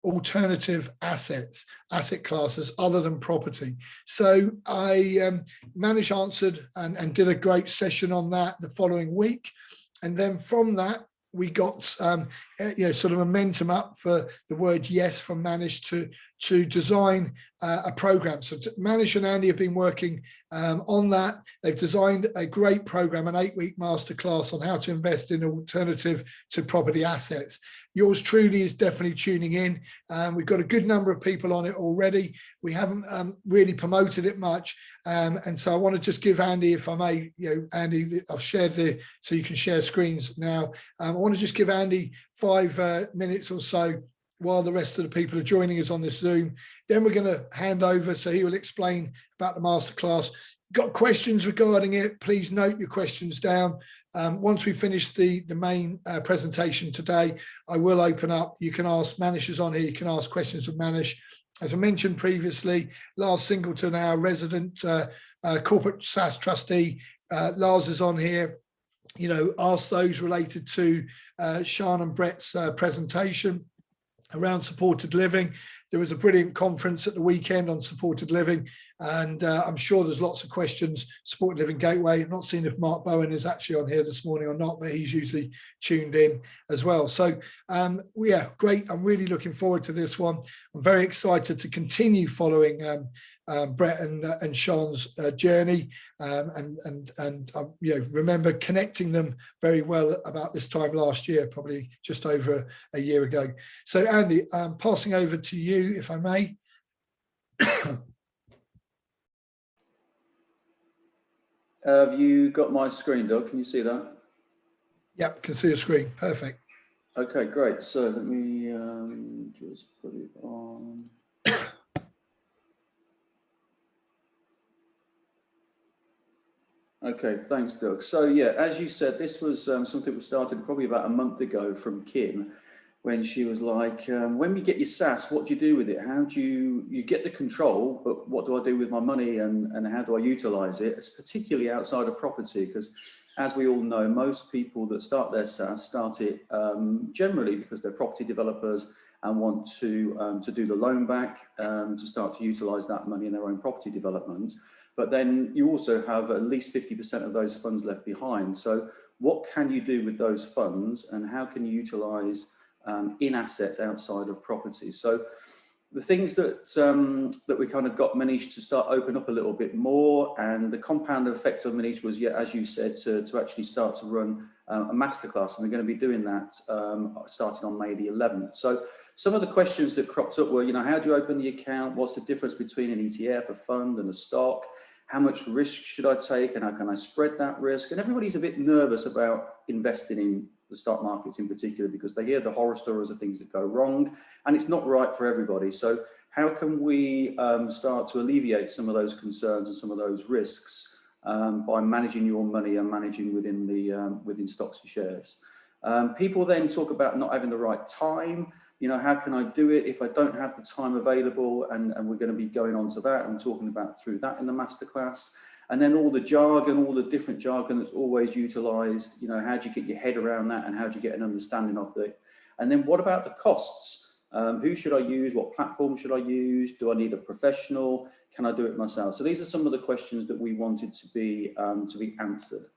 alternative asset classes other than property. So I Manish answered and did a great session on that the following week. And then from that, we got sort of momentum up for the word yes from Manish to design a program. So Manish and Andy have been working on that. They've designed a great program, an 8-week masterclass on how to invest in alternative to property assets. Yours truly is definitely tuning in. We've got a good number of people on it already. We haven't really promoted it much. And so I want to just give Andy, if I may, Andy, I've shared so you can share screens now. I want to just give Andy 5 minutes or so while the rest of the people are joining us on this Zoom. Then we're going to hand over, so he will explain about the masterclass. Got questions regarding it, please note your questions down. Once we finish the main presentation today, I will open up. You can ask, Manish is on here, you can ask questions of Manish. As I mentioned previously, Lars Singleton, our resident corporate SaaS trustee, Lars is on here. Ask those related to Sian and Brett's presentation around supported living. There was a brilliant conference at the weekend on supported living, and I'm sure there's lots of questions. Supported Living Gateway. I've not seen if Mark Bowen is actually on here this morning or not, but he's usually tuned in as well. So yeah, great. I'm really looking forward to this one. I'm very excited to continue following Brett and Sean's journey, and remember connecting them very well about this time last year, probably just over a year ago. So Andy, I'm passing over to you, if I may. Have you got my screen, Doug? Can you see that? Yep, can see the screen. Perfect. Okay, great. So let me just put it on. Okay, thanks, Doug. So yeah, as you said, this was something we started probably about a month ago from Kim, when she was like, when we get your SaaS, what do you do with it? How do you get the control, but what do I do with my money, and how do I utilize it? It's particularly outside of property, because as we all know, most people that start their SaaS start it generally because they're property developers and want to do the loan back, to start to utilize that money in their own property development. But then you also have at least 50% of those funds left behind. So what can you do with those funds, and how can you utilize in assets outside of property? So the things that that we kind of got Manish to start open up a little bit more, and the compound effect of Manish was, yeah, as you said, to actually start to run a masterclass, and we're going to be doing that starting on May the 11th. So some of the questions that cropped up were, how do you open the account? What's the difference between an ETF, a fund, and a stock? How much risk should I take, and how can I spread that risk? And everybody's a bit nervous about investing in the stock markets in particular, because they hear the horror stories of things that go wrong, and it's not right for everybody. So how can we start to alleviate some of those concerns and some of those risks by managing your money and managing within the within stocks and shares? People then talk about not having the right time. How can I do it if I don't have the time available? And we're going to be going on to that and talking about through that in the masterclass. And then all the jargon, all the different jargon that's always utilized, how do you get your head around that, and how do you get an understanding of it? And then what about the costs? Who should I use? What platform should I use? Do I need a professional? Can I do it myself? So these are some of the questions that we wanted to be answered.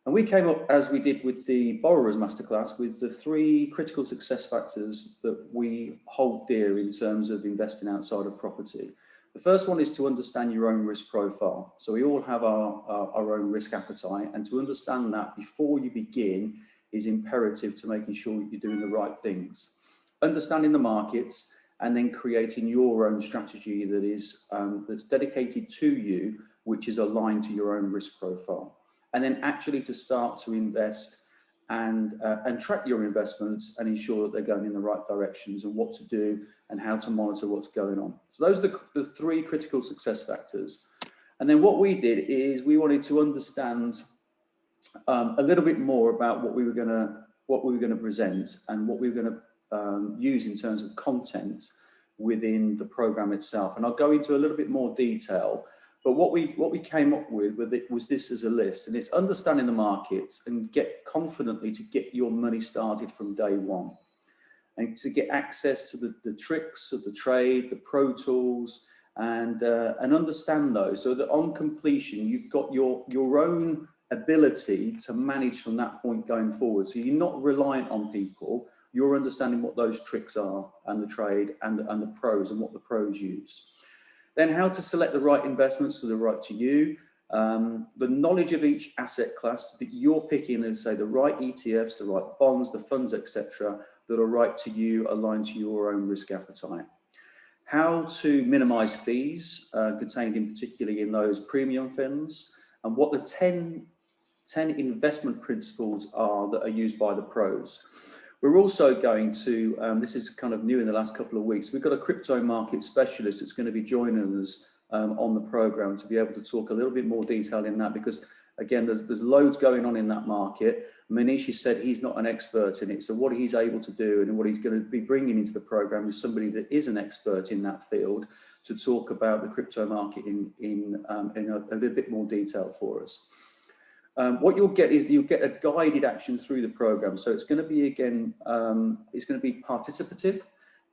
And we came up, as we did with the Borrowers Masterclass, with the 3 critical success factors that we hold dear in terms of investing outside of property. The first one is to understand your own risk profile. So we all have our own risk appetite, and to understand that before you begin is imperative to making sure that you're doing the right things. Understanding the markets, and then creating your own strategy that is that's dedicated to you, which is aligned to your own risk profile. And then actually to start to invest and track your investments and ensure that they're going in the right directions, and what to do and how to monitor what's going on. So those are the 3 critical success factors. And then what we did is we wanted to understand a little bit more about what we were going to present and what we were going to use in terms of content within the program itself. And I'll go into a little bit more detail. But what we came up with was this as a list, and it's understanding the markets and get confidently to get your money started from day one. and to get access to the tricks of the trade, the pro tools, and understand those, so that on completion you've got your own ability to manage from that point going forward. So you're not reliant on people, you're understanding what those tricks are, and the trade, and the pros, and what the pros use. Then how to select the right investments that are right to you, the knowledge of each asset class that you're picking, and say the right ETFs, the right bonds, the funds, etc., that are right to you, aligned to your own risk appetite. How to minimize fees contained in particularly in those premium funds, and what the 10 investment principles are that are used by the pros. We're also going to, this is kind of new in the last couple of weeks, we've got a crypto market specialist that's going to be joining us on the program to be able to talk a little bit more detail in that, because again, there's loads going on in that market. Manish has said he's not an expert in it, so what he's able to do and what he's going to be bringing into the program is somebody that is an expert in that field to talk about the crypto market in a little bit more detail for us. What you'll get is you'll get a guided action through the program. So it's going to be, again, it's going to be participative,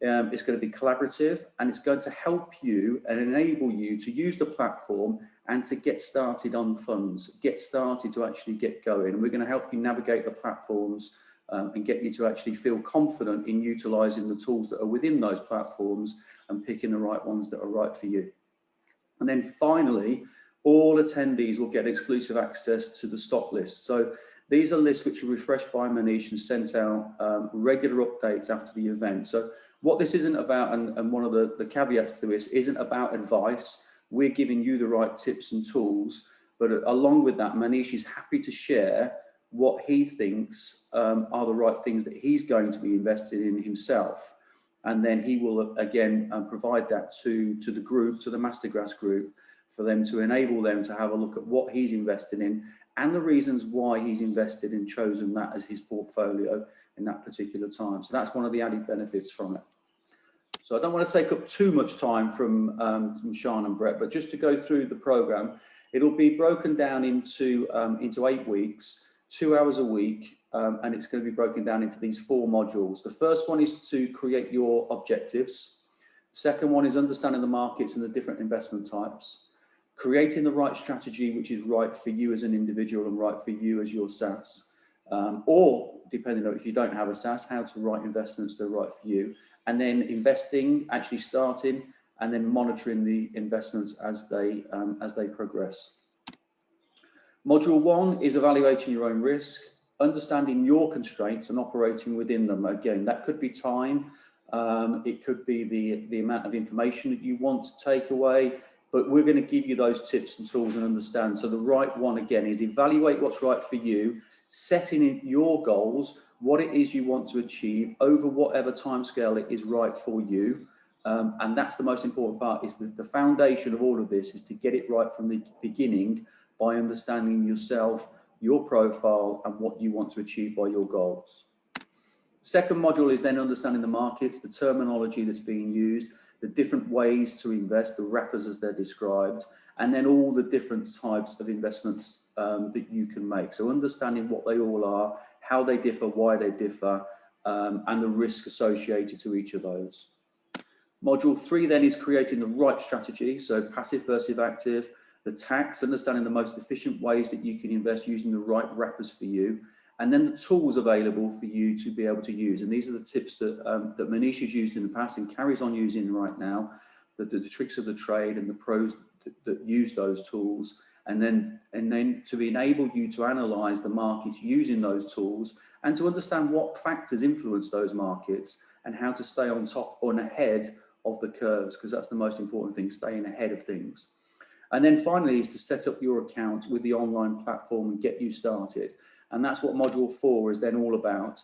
it's going to be collaborative, and it's going to help you and enable you to use the platform and to get started on funds, get started to actually get going. And we're going to help you navigate the platforms and get you to actually feel confident in utilizing the tools that are within those platforms and picking the right ones that are right for you. And then finally, all attendees will get exclusive access to the stock list. So these are lists which are refreshed by Manish and sent out regular updates after the event. So what this isn't about, and one of the caveats to this, isn't about advice. We're giving you the right tips and tools, but along with that, Manish is happy to share what he thinks are the right things that he's going to be invested in himself. And then he will, again, provide that to the group, to the Masterclass group, for them to enable them to have a look at what he's invested in and the reasons why he's invested and chosen that as his portfolio in that particular time. So that's one of the added benefits from it. So I don't want to take up too much time from Sian and Brett, but just to go through the program, it'll be broken down into 8 weeks, 2 hours a week, and it's going to be broken down into these 4 modules. The first one is to create your objectives. The second one is understanding the markets and the different investment types. Creating the right strategy, which is right for you as an individual and right for you as your SAS. Or, depending on if you don't have a SAS, how to write investments that are right for you. And then investing, actually starting, and then monitoring the investments as they progress. Module 1 is evaluating your own risk, understanding your constraints and operating within them. Again, that could be time, it could be the amount of information that you want to take away, but we're going to give you those tips and tools and understand. So the right one, again, is evaluate what's right for you, setting in your goals, what it is you want to achieve over whatever timescale it is right for you. And that's the most important part, is the foundation of all of this is to get it right from the beginning by understanding yourself, your profile, and what you want to achieve by your goals. Second module is then understanding the markets, the terminology that's being used, the different ways to invest, the wrappers as they're described, and then all the different types of investments that you can make. So understanding what they all are, how they differ, why they differ, and the risk associated to each of those. Module 3 then is creating the right strategy, so passive versus active, the tax, understanding the most efficient ways that you can invest using the right wrappers for you, and then the tools available for you to be able to use. And these are the tips that, that Manish has used in the past and carries on using right now, the tricks of the trade and the pros that use those tools. And then to enable you to analyze the markets using those tools and to understand what factors influence those markets and how to stay on top or ahead of the curves, because that's the most important thing, staying ahead of things. And then finally is to set up your account with the online platform and get you started. And that's what module 4 is then all about,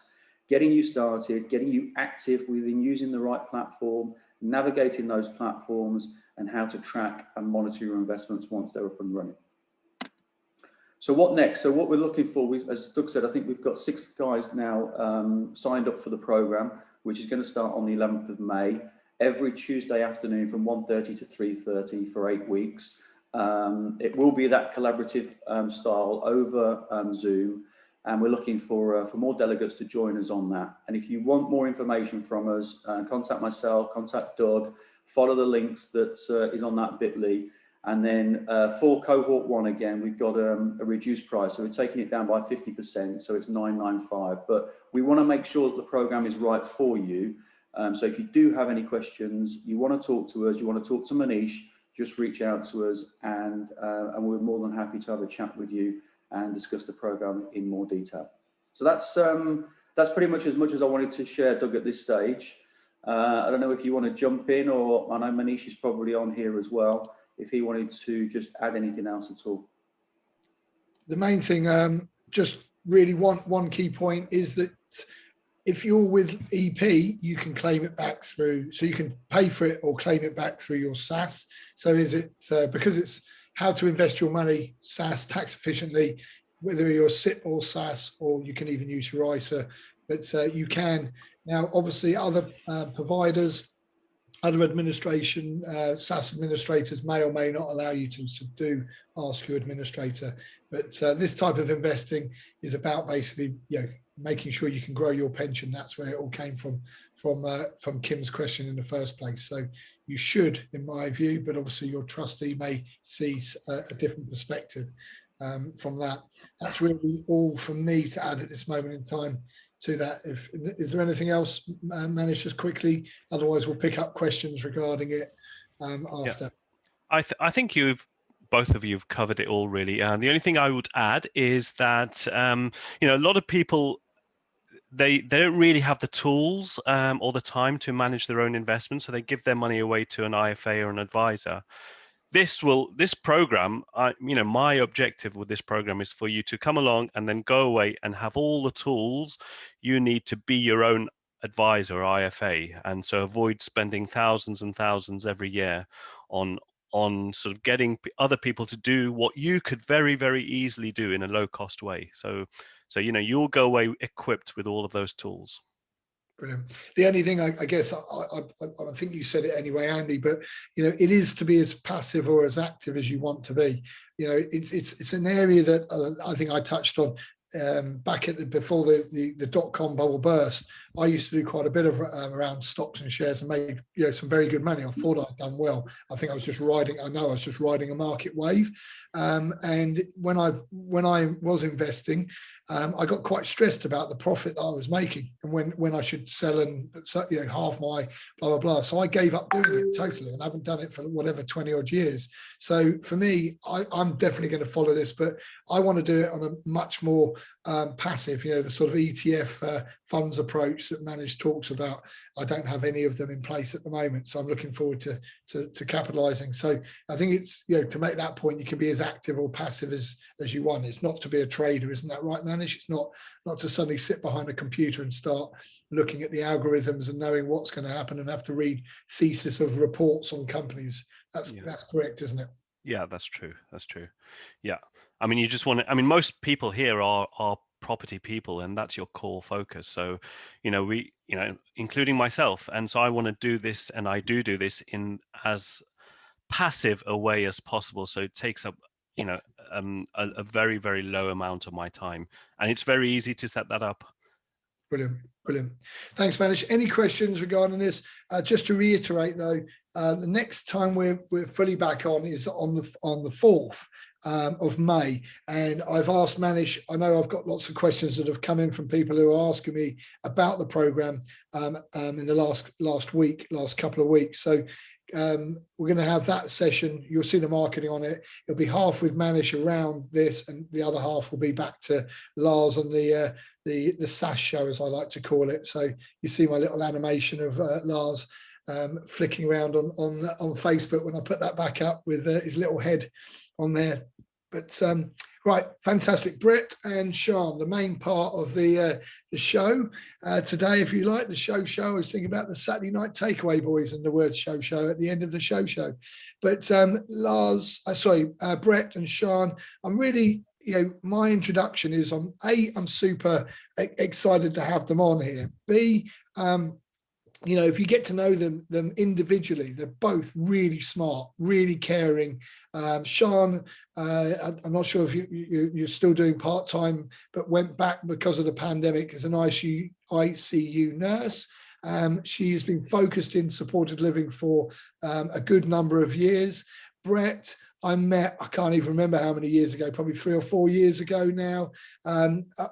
getting you started, getting you active within using the right platform, navigating those platforms, and how to track and monitor your investments once they're up and running. So what next? So what we're looking for, as Doug said, I think we've got 6 guys now signed up for the program, which is going to start on the 11th of May, every Tuesday afternoon from 1:30 to 3:30 for 8 weeks. It will be that collaborative style over Zoom. and we're looking for more delegates to join us on that. And if you want more information from us, contact myself, contact Doug, follow the links that is on that bit.ly. And then for cohort 1, again, we've got a reduced price. So we're taking it down by 50%, so it's $995. But we want to make sure that the program is right for you. So if you do have any questions, you want to talk to us, you want to talk to Manish, just reach out to us, and we're more than happy to have a chat with you and discuss the program in more detail. So that's pretty much as I wanted to share, Doug, at this stage. I don't know if you want to jump in, or I know Manish is probably on here as well, if he wanted to just add anything else at all. The main thing, just really one key point is that if you're with EP, you can claim it back through, so you can pay for it or claim it back through your SaaS. So is it, because it's how to invest your money, SaaS, tax efficiently, whether you're SIP or SaaS, or you can even use your ISA, but you can. Now, obviously other providers, other administration, SaaS administrators may or may not allow you to do Ask Your Administrator, but this type of investing is about basically, making sure you can grow your pension. That's where it all came from Kim's question in the first place. So you should, in my view, but obviously your trustee may see a different perspective from that. That's really all from me to add at this moment in time to that. Is there anything else, Manish, just quickly? Otherwise, we'll pick up questions regarding it after. Yeah. I think both of you have covered it all, really. The only thing I would add is that a lot of people, they don't really have the tools or the time to manage their own investments, so they give their money away to an IFA or an advisor. This program, my objective with this program is for you to come along and then go away and have all the tools you need to be your own advisor or IFA, and so avoid spending thousands and thousands every year on sort of getting other people to do what you could very, very easily do in a low-cost way. So you'll go away equipped with all of those tools. Brilliant. The only thing, I guess, I think you said it anyway, Andy, but it is to be as passive or as active as you want to be. It's an area that I think I touched on back before the dot-com bubble burst. I used to do quite a bit of around stocks and shares and made some very good money. I thought I'd done well. I think I was just riding a market wave. And when I was investing, I got quite stressed about the profit that I was making and when I should sell and half my blah blah blah. So I gave up doing it totally, and I haven't done it for whatever 20 odd years. So for me, I'm definitely going to follow this, but I want to do it on a much more passive, the sort of ETF funds approach that Manish talks about. I don't have any of them in place at the moment, so I'm looking forward to capitalizing. So I think it's to make that point, you can be as active or passive as you want. It's not to be a trader, isn't that right, Manish? It's not to suddenly sit behind a computer and start looking at the algorithms and knowing what's going to happen and have to read thesis of reports on companies. That's correct, isn't it? Yeah, that's true. Yeah, I mean, you just want to. I mean, most people here are property people, and that's your core focus. So, we, including myself, and so I want to do this, and I do this in as passive a way as possible. So it takes up, a very, very low amount of my time, and it's very easy to set that up. Brilliant. Thanks, Manish. Any questions regarding this? Just to reiterate, though, the next time we're fully back on is on the 4th of May, and I've asked Manish. I know I've got lots of questions that have come in from people who are asking me about the program in the last couple of weeks. So we're going to have that session. You'll see the marketing on it. It'll be half with Manish around this, and the other half will be back to Lars and the SAS show, as I like to call it. So you see my little animation of Lars flicking around on Facebook when I put that back up with his little head on there. But right, fantastic. Brett and Sian, the main part of the show today, if you like, the show. I was thinking about the Saturday night takeaway boys and the word show at the end of the show. But Brett and Sian, I'm really, my introduction is I'm super excited to have them on here. B, you know, if you get to know them individually, they're both really smart, really caring. Sian, I'm not sure if you're still doing part-time, but went back because of the pandemic as an ICU nurse. She has been focused in supported living for a good number of years. Brett, I can't even remember how many years ago, probably 3 or 4 years ago now.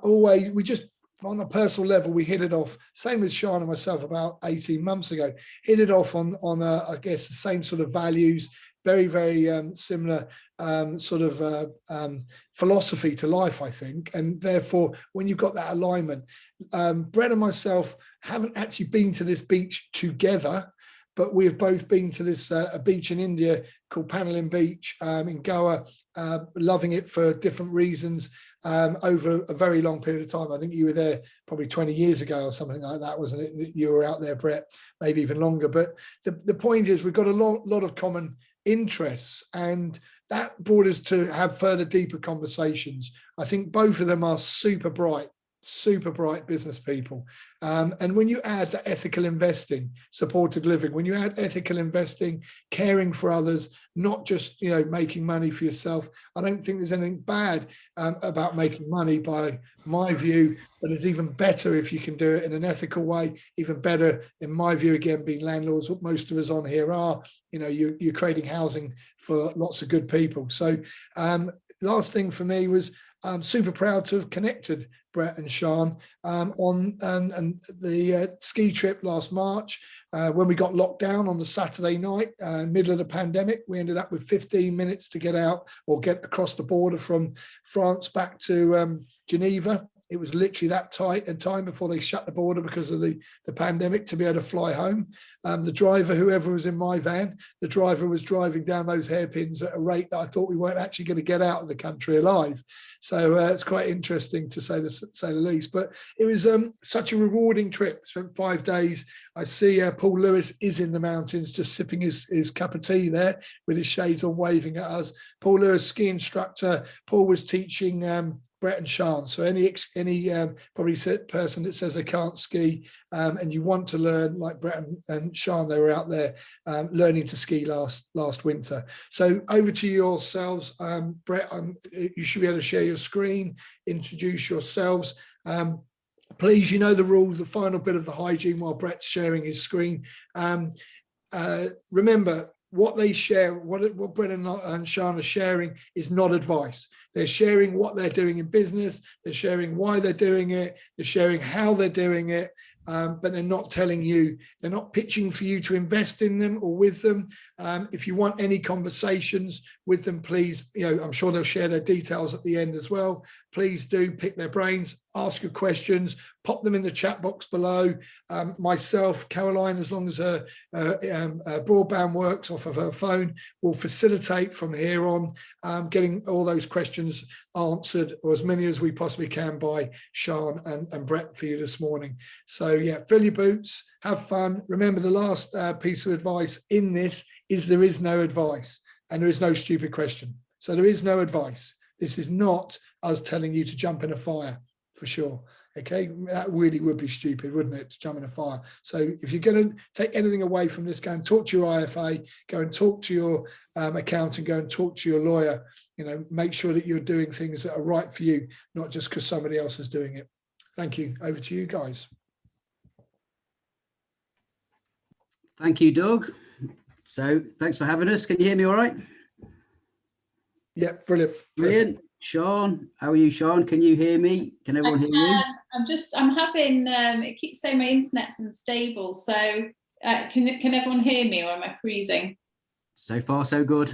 We just, on a personal level, we hit it off. Same with Sian and myself about 18 months ago. Hit it off on I guess, the same sort of values, very, very similar philosophy to life, I think. And therefore, when you've got that alignment, Brett and myself haven't actually been to this beach together, but we have both been to this a beach in India called Panelin Beach in Goa, loving it for different reasons. Over a very long period of time. I think you were there probably 20 years ago or something like that, wasn't it? You were out there, Brett, maybe even longer. But the point is, we've got a lot of common interests, and that brought us to have further, deeper conversations. I think both of them are super bright business people. And when you add the ethical investing, supported living, when you add ethical investing, caring for others, not just, you know, making money for yourself, I don't think there's anything bad about making money by my view, but it's even better if you can do it in an ethical way, even better in my view, again, being landlords, what most of us on here are, you know, you're creating housing for lots of good people. So last thing for me was, I'm super proud to have connected Brett and Sian on the ski trip last March. When we got locked down on the Saturday night, middle of the pandemic, we ended up with 15 minutes to get out or get across the border from France back to Geneva. It was literally that tight a time before they shut the border because of the pandemic to be able to fly home. The driver, whoever was in my van, the driver was driving down those hairpins at a rate that I thought we weren't actually going to get out of the country alive. So it's quite interesting to say the least. But it was such a rewarding trip. Spent 5 days. I see Paul Lewis is in the mountains just sipping his cup of tea there with his shades on, waving at us. Paul Lewis, ski instructor. Paul was teaching Brett and Sian. So any probably person that says they can't ski and you want to learn, like Brett and Sian, they were out there learning to ski last winter. So over to yourselves, Brett. You should be able to share your screen, introduce yourselves. Please, you know the rules, the final bit of the hygiene while Brett's sharing his screen. Remember, what they share, what Brett and Sian are sharing is not advice. They're sharing what they're doing in business. They're sharing why they're doing it. They're sharing how they're doing it. But they're not telling you, they're not pitching for you to invest in them or with them. If you want any conversations with them, please, you know, I'm sure they'll share their details at the end as well. Please do pick their brains, ask your questions, pop them in the chat box below. Myself, Caroline, as long as her broadband works off of her phone, will facilitate from here on getting all those questions answered, or as many as we possibly can, by Sian and Brett for you this morning. So yeah, fill your boots, have fun. Remember, the last piece of advice in this is there is no advice and there is no stupid question. So there is no advice. This is not us telling you to jump in a fire, for sure. Okay, that really would be stupid, wouldn't it, to jump in a fire? So if you're going to take anything away from this, go and talk to your IFA, go and talk to your accountant, go and talk to your lawyer. You know, make sure that you're doing things that are right for you, not just because somebody else is doing it. Thank you. Over to you guys. Thank you, Doug. So thanks for having us. Can you hear me all right? Yeah, brilliant. Brilliant. Sian, how are you, Sian? Can you hear me? Can everyone hear you? I'm having, it keeps saying my internet's unstable. So can everyone hear me, or am I freezing? So far, so good.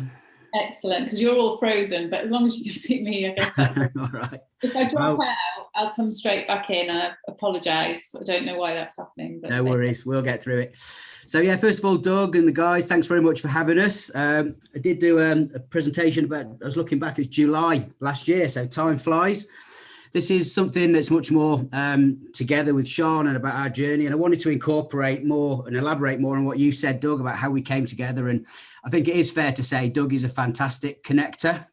Excellent, because you're all frozen, but as long as you can see me, I guess that's all right. If I drop out, I'll come straight back in. I apologise. I don't know why that's happening. But no worries, we'll get through it. So yeah, first of all, Doug and the guys, thanks very much for having us. I did do a presentation about, I was looking back, it's July last year, so time flies. This is something that's much more together with Sian and about our journey. And I wanted to incorporate more and elaborate more on what you said, Doug, about how we came together. And I think it is fair to say Doug is a fantastic connector.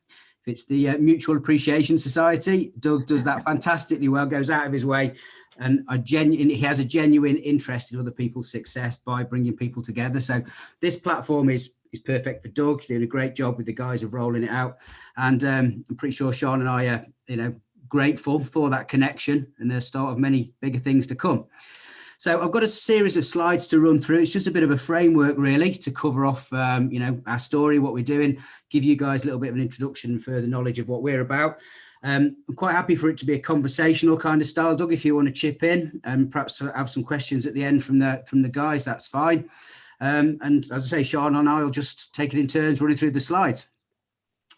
If it's the Mutual Appreciation Society, Doug does that fantastically well, goes out of his way and he has a genuine interest in other people's success by bringing people together. So this platform is perfect for Doug. He's doing a great job with the guys of rolling it out, and I'm pretty sure Sian and I are grateful for that connection and the start of many bigger things to come. So I've got a series of slides to run through. It's just a bit of a framework really to cover off our story, what we're doing, give you guys a little bit of an introduction and further knowledge of what we're about. I'm quite happy for it to be a conversational kind of style. Doug, if you want to chip in and perhaps have some questions at the end from the guys, that's fine. And as I say, Sian and I will just take it in turns running through the slides.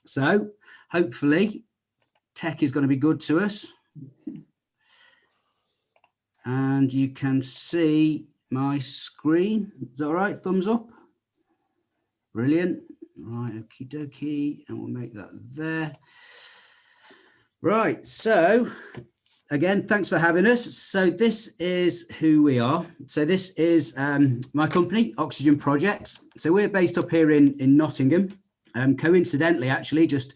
So hopefully tech is going to be good to us. And you can see my screen. Is that all right? Thumbs up. Brilliant. Right, okie dokie. And we'll make that there. Right, so again, thanks for having us. So this is who we are. So this is my company, Oxygen Projects. So we're based up here in Nottingham. Coincidentally, actually, just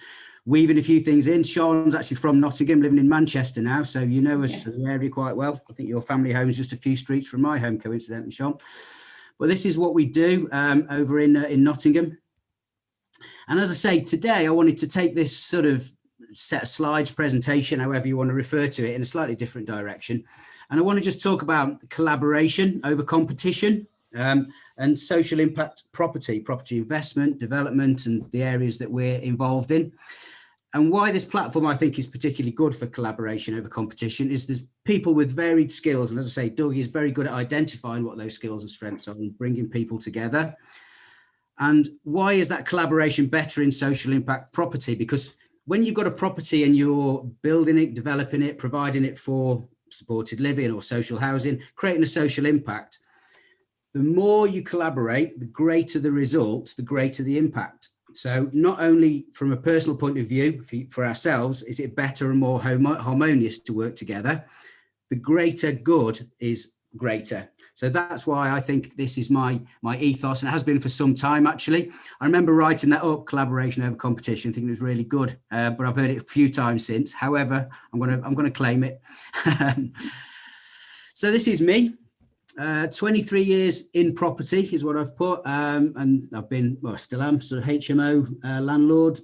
weaving a few things in. Sian's actually from Nottingham, living in Manchester now. So you know us to the area quite well. I think your family home is just a few streets from my home, coincidentally, Sian. But this is what we do over in Nottingham. And as I say, today I wanted to take this sort of set of slides, presentation, however you want to refer to it, in a slightly different direction. And I want to just talk about collaboration over competition and social impact property investment, development, and the areas that we're involved in. And why this platform I think is particularly good for collaboration over competition is there's people with varied skills. And as I say, Doug is very good at identifying what those skills and strengths are and bringing people together. And why is that collaboration better in social impact property? Because when you've got a property and you're building it, developing it, providing it for supported living or social housing, creating a social impact, the more you collaborate, the greater the result, the greater the impact. So not only from a personal point of view for ourselves, is it better and more harmonious to work together, the greater good is greater. So that's why I think this is my ethos, and it has been for some time actually. I remember writing that up, collaboration over competition, thinking it was really good, but I've heard it a few times since. However, I'm gonna claim it. So this is me. 23 years in property is what I've put, and I've been, well, I still am, sort of HMO landlord.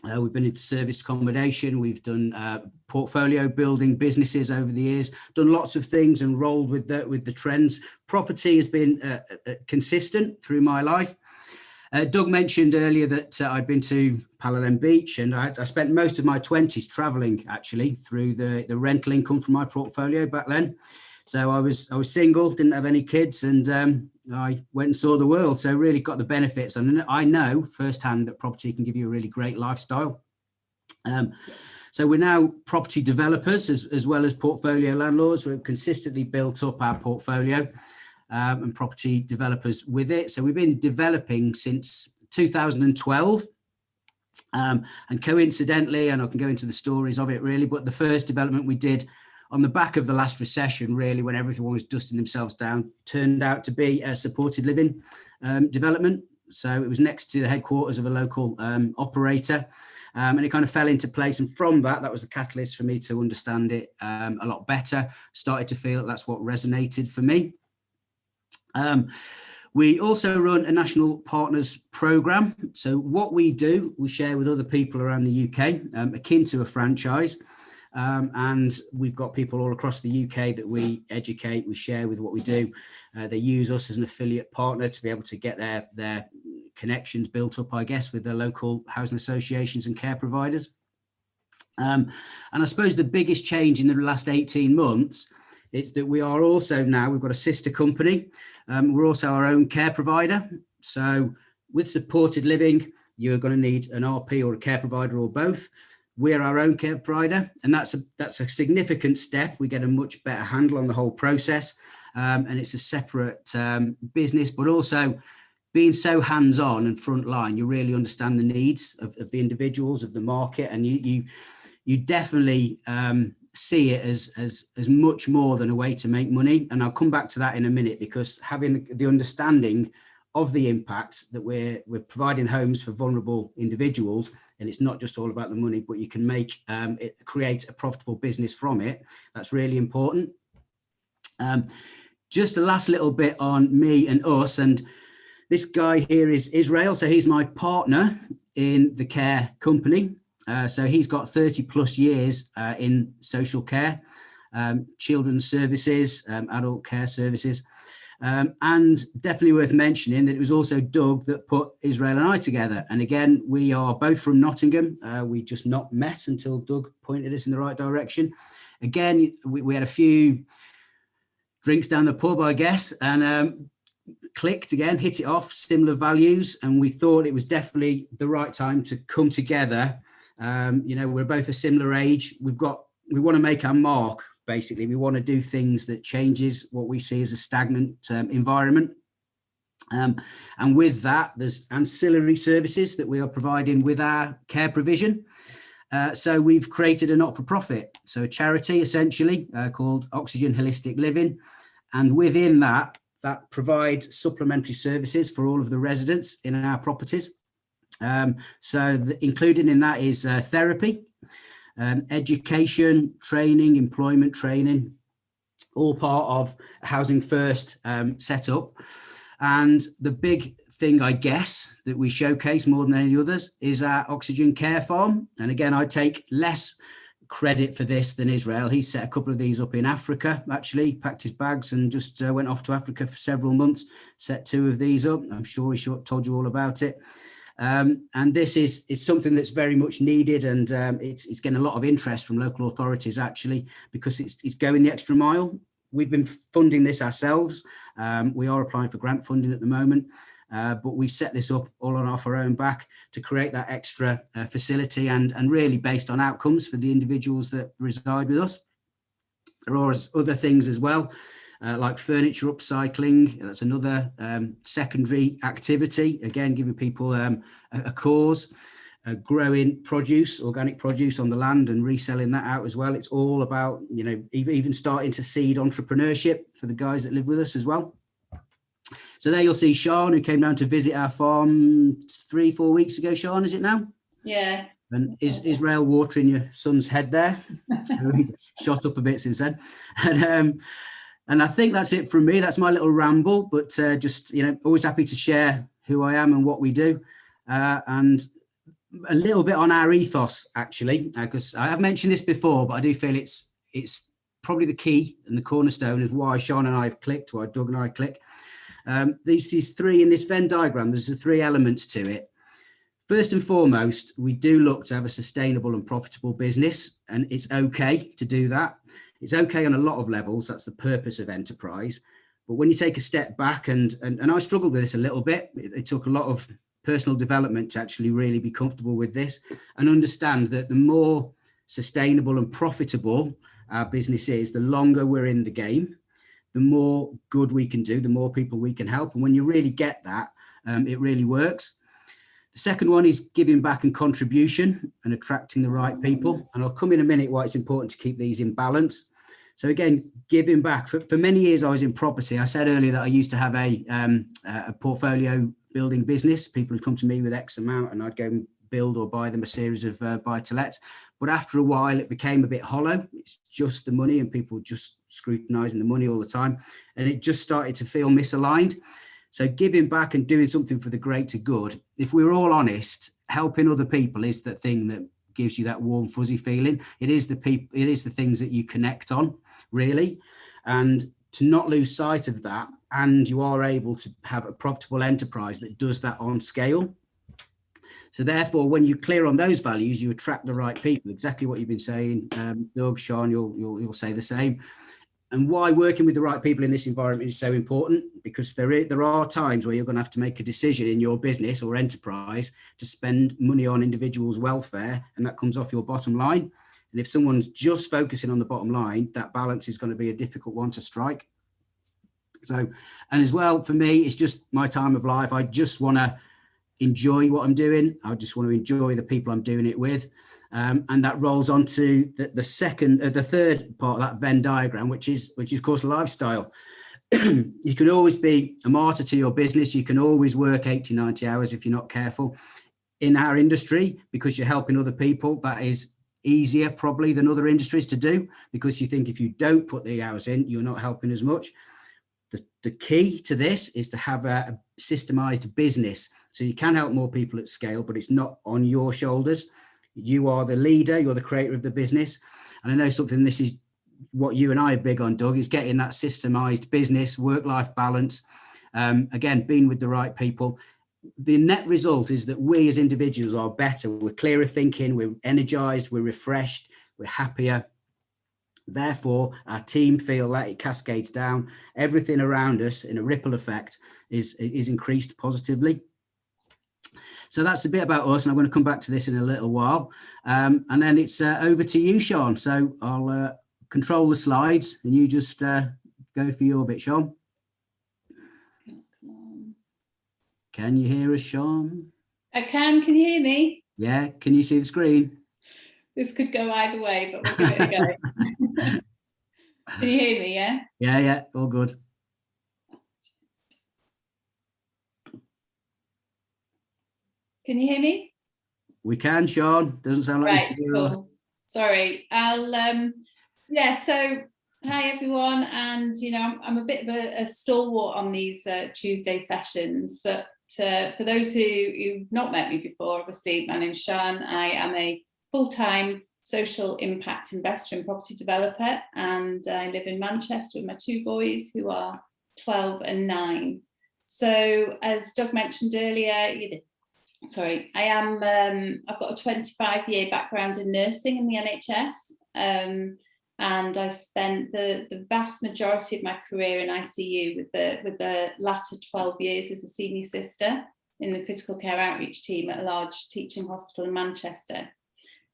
We've been into service accommodation. We've done portfolio building businesses over the years, done lots of things and rolled with the trends. Property has been consistent through my life. Doug mentioned earlier that I'd been to Palolem Beach, and I spent most of my 20s traveling actually through the rental income from my portfolio back then. So I was single, didn't have any kids, and I went and saw the world. So really got the benefits. And I know firsthand that property can give you a really great lifestyle. So we're now property developers as well as portfolio landlords. We've consistently built up our portfolio and property developers with it. So we've been developing since 2012. And coincidentally, and I can go into the stories of it really, but the first development we did on the back of the last recession, really, when everyone was dusting themselves down, turned out to be a supported living development. So it was next to the headquarters of a local operator, and it kind of fell into place. And from that was the catalyst for me to understand it a lot better. Started to feel that's what resonated for me. We also run a national partners program. So what we do, we share with other people around the UK, akin to a franchise. And we've got people all across the UK that we educate, we share with what we do. They use us as an affiliate partner to be able to get their connections built up, I guess, with the local housing associations and care providers. And I suppose the biggest change in the last 18 months is that we are also now, we've got a sister company. We're also our own care provider. So with supported living, you're going to need an RP or a care provider or both. We're our own care provider, and that's a significant step. We get a much better handle on the whole process, and it's a separate business, but also being so hands-on and frontline, you really understand the needs of the individuals, of the market, and you definitely see it as much more than a way to make money. And I'll come back to that in a minute, because having the understanding of the impact that we're providing homes for vulnerable individuals, and it's not just all about the money, but you can make create a profitable business from it. That's really important. Just a last little bit on me and us. And this guy here is Israel. So he's my partner in the care company. So he's got 30 plus years in social care, children's services, adult care services. And definitely worth mentioning that it was also Doug that put Israel and I together. And again, we are both from Nottingham. We just not met until Doug pointed us in the right direction. Again, we had a few drinks down the pub, I guess, and clicked again, hit it off, similar values. And we thought it was definitely the right time to come together. We're both a similar age. We want to make our mark. Basically, we want to do things that changes what we see as a stagnant environment. And with that, there's ancillary services that we are providing with our care provision. So we've created a not-for-profit, so a charity essentially called Oxygen Holistic Living. And within that provides supplementary services for all of the residents in our properties. Included in that is therapy, education, training, employment training, all part of Housing First setup. And the big thing, I guess, that we showcase more than any others is our Oxygen Care Farm. And again, I take less credit for this than Israel. He set a couple of these up in Africa, actually, packed his bags and just went off to Africa for several months, set 2 of these up. I'm sure he told you all about it. And this is something that's very much needed, and it's getting a lot of interest from local authorities actually, because it's going the extra mile. We've been funding this ourselves. We are applying for grant funding at the moment, but we set this up all off our own back to create that extra facility and really based on outcomes for the individuals that reside with us. There are other things as well, like furniture upcycling. That's another secondary activity, again giving people a cause. Growing produce, organic produce on the land and reselling that out as well. It's all about, even starting to seed entrepreneurship for the guys that live with us as well. So there you'll see Sian, who came down to visit our farm 3-4 weeks ago. Sian, is it now? Yeah. And Israel watering your son's head there. He's shot up a bit since then. And I think that's it from me. That's my little ramble, but just, always happy to share who I am and what we do. And a little bit on our ethos, actually, because I have mentioned this before, but I do feel it's probably the key and the cornerstone of why Sian and I have clicked, why Doug and I click. These 3 in this Venn diagram, there's the 3 elements to it. First and foremost, we do look to have a sustainable and profitable business, and it's okay to do that. It's okay on a lot of levels. That's the purpose of enterprise. But when you take a step back, and I struggled with this a little bit, it took a lot of personal development to actually really be comfortable with this and understand that the more sustainable and profitable our business is, the longer we're in the game, the more good we can do, the more people we can help. And when you really get that, it really works. The second one is giving back and contribution and attracting the right people. And I'll come in a minute why it's important to keep these in balance. So again, giving back. For many years, I was in property. I said earlier that I used to have a portfolio building business. People would come to me with X amount and I'd go and build or buy them a series of buy-to-lets. But after a while, it became a bit hollow. It's just the money and people just scrutinizing the money all the time. And it just started to feel misaligned. So giving back and doing something for the greater good, if we're all honest, helping other people is the thing that gives you that warm, fuzzy feeling. It is the things that you connect on, really. And to not lose sight of that, and you are able to have a profitable enterprise that does that on scale. So therefore, when you're clear on those values, you attract the right people. Exactly what you've been saying, Doug, Sian, you'll say the same. And why working with the right people in this environment is so important, because there are times where you're going to have to make a decision in your business or enterprise to spend money on individuals' welfare, and that comes off your bottom line. And if someone's just focusing on the bottom line, that balance is going to be a difficult one to strike. So, and as well, for me, it's just my time of life. I just want to enjoy what I'm doing. I just want to enjoy the people I'm doing it with. And that rolls on to the third part of that Venn diagram, which is of course lifestyle. You can always be a martyr to your business. You can always work 80, 90 hours if you're not careful in our industry, because you're helping other people. That is easier probably than other industries to do, because you think if you don't put the hours in, you're not helping as much. The key to this is to have a systemized business. So you can help more people at scale, but it's not on your shoulders. You are the leader, you're the creator of the business. And I know something, this is what you and I are big on, Doug, is getting that systemized business, work-life balance. Again, being with the right people. The net result is that we as individuals are better. We're clearer thinking, we're energized, we're refreshed, we're happier. Therefore, our team feel that it cascades down. Everything around us in a ripple effect is increased positively. So that's a bit about us, and I'm going to come back to this in a little while. And then it's over to you, Sian. So I'll control the slides, and you just go for your bit, Sian. Can you hear us, Sian? I can. Can you hear me? Yeah. Can you see the screen? This could go either way, but we'll give it a go. Can you hear me? Yeah. Yeah. All good. Can you hear me? We can, Sian. Doesn't sound like Right. you can hear us. Cool. Sorry. Yeah. So hi everyone, and I'm a bit of a stalwart on these Tuesday sessions, but for those who've not met me before, obviously my name's Sian. I am a full-time social impact investor and property developer, and I live in Manchester with my two boys who are 12 and 9. So as Doug mentioned earlier, I am I've got a 25-year background in nursing in the NHS, and I spent the vast majority of my career in ICU, with the latter 12 years as a senior sister in the critical care outreach team at a large teaching hospital in Manchester.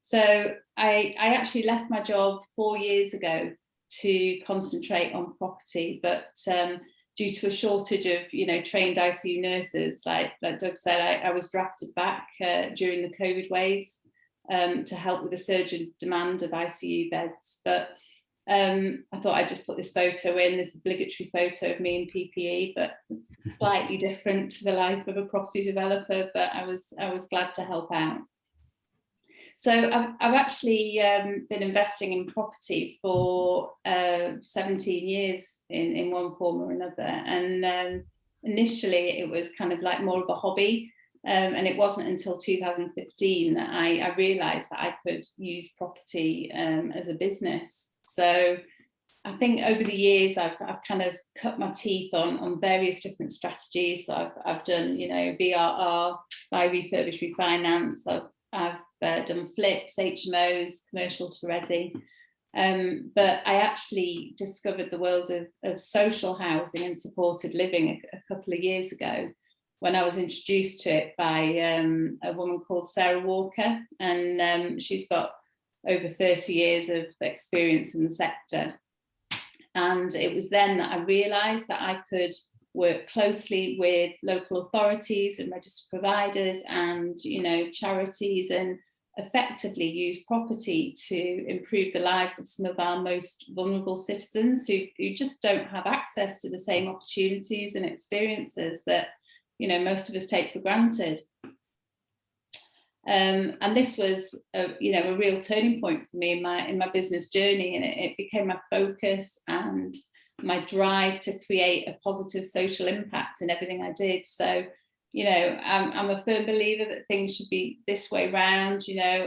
So I actually left my job 4 years ago to concentrate on property, but due to a shortage of trained ICU nurses, like Doug said, I was drafted back during the COVID waves to help with the surge in demand of ICU beds. But I thought I'd just put this photo in, this obligatory photo of me in PPE, but slightly different to the life of a property developer, but I was glad to help out. So I've actually been investing in property for 17 years in one form or another. And initially it was kind of like more of a hobby. And it wasn't until 2015 that I realised that I could use property as a business. So I think over the years I've kind of cut my teeth on various different strategies. So I've done BRR, buy, refurbish, refinance. I've done flips, HMOs, commercial to resi. But I actually discovered the world of social housing and supported living a couple of years ago, when I was introduced to it by a woman called Sarah Walker, and she's got over 30 years of experience in the sector. And it was then that I realised that I could work closely with local authorities and registered providers and charities, and effectively use property to improve the lives of some of our most vulnerable citizens who just don't have access to the same opportunities and experiences that most of us take for granted. And this was a real turning point for me in my business journey, and it became my focus and my drive to create a positive social impact in everything I did. So I'm a firm believer that things should be this way round.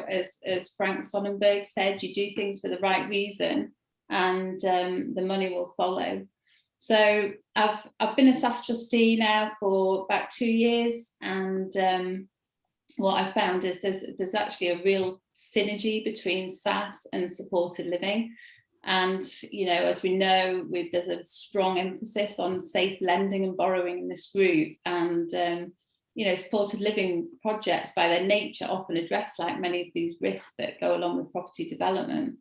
As Frank Sonnenberg said, you do things for the right reason and the money will follow. So I've been a SAS trustee now for about 2 years, and what I found is there's actually a real synergy between SAS and supported living. And as we know, there's a strong emphasis on safe lending and borrowing in this group, and supported living projects by their nature often address like many of these risks that go along with property development.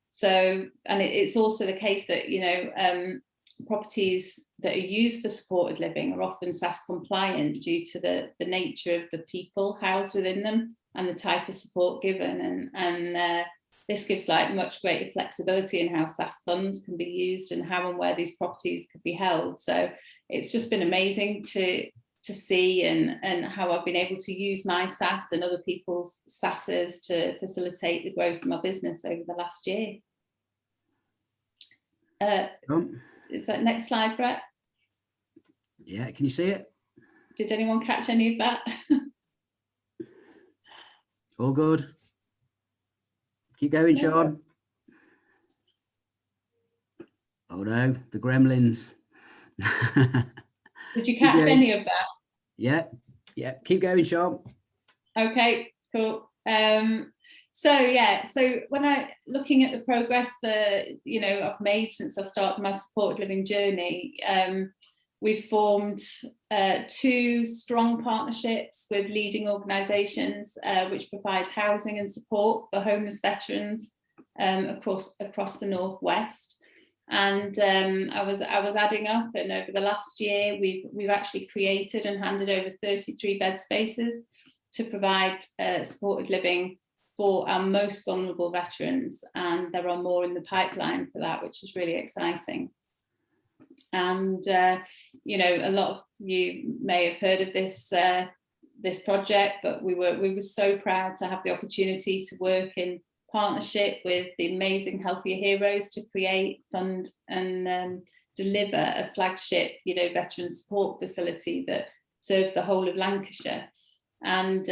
So, and it's also the case that properties that are used for supported living are often SAS compliant due to the nature of the people housed within them and the type of support given, and this gives like much greater flexibility in how SAS funds can be used and how and where these properties could be held. So it's just been amazing to see and how I've been able to use my SAS and other people's SASs to facilitate the growth of my business over the last year. Is that next slide, Brett? Yeah, can you see it? Did anyone catch any of that? All good. Keep going, Sean. Oh no, the gremlins. Did you catch any of that? Yeah, yeah. Keep going, Sean. Okay, cool. So when I looking at the progress that I've made since I started my supported living journey, we've formed 2 strong partnerships with leading organisations which provide housing and support for homeless veterans across the Northwest. And I was adding up, and over the last year we've actually created and handed over 33 bed spaces to provide supported living for our most vulnerable veterans, and there are more in the pipeline for that, which is really exciting. And a lot of you may have heard of this project, but we were so proud to have the opportunity to work in partnership with the amazing Healthier Heroes to create, fund and deliver a flagship veteran support facility that serves the whole of Lancashire. And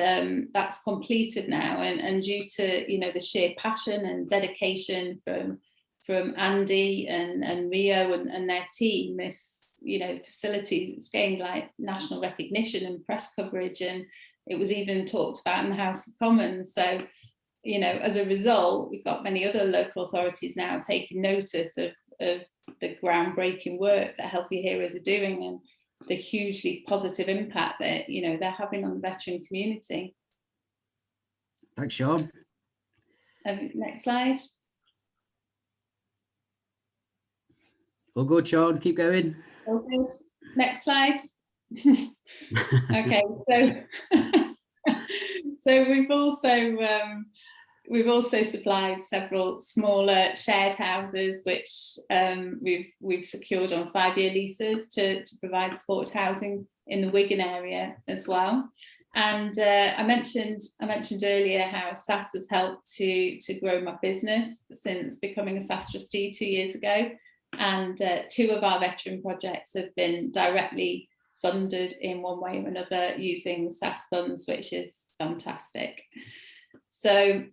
that's completed now, and due to the sheer passion and dedication from Andy and Rio and their team, this facility has gained like national recognition and press coverage, and it was even talked about in the House of Commons. So as a result, we've got many other local authorities now taking notice of the groundbreaking work that Healthy Heroes are doing, and the hugely positive impact that they're having on the veteran community. Thanks, Sean. Next slide. All good, Sean. Keep going. All good. Next slide. Okay, so we've also supplied several smaller shared houses, which we've secured on 5-year leases to provide supported housing in the Wigan area as well. And I mentioned earlier how SAS has helped to grow my business since becoming a SAS trustee 2 years ago. And 2 of our veteran projects have been directly funded in one way or another using SAS funds, which is fantastic. So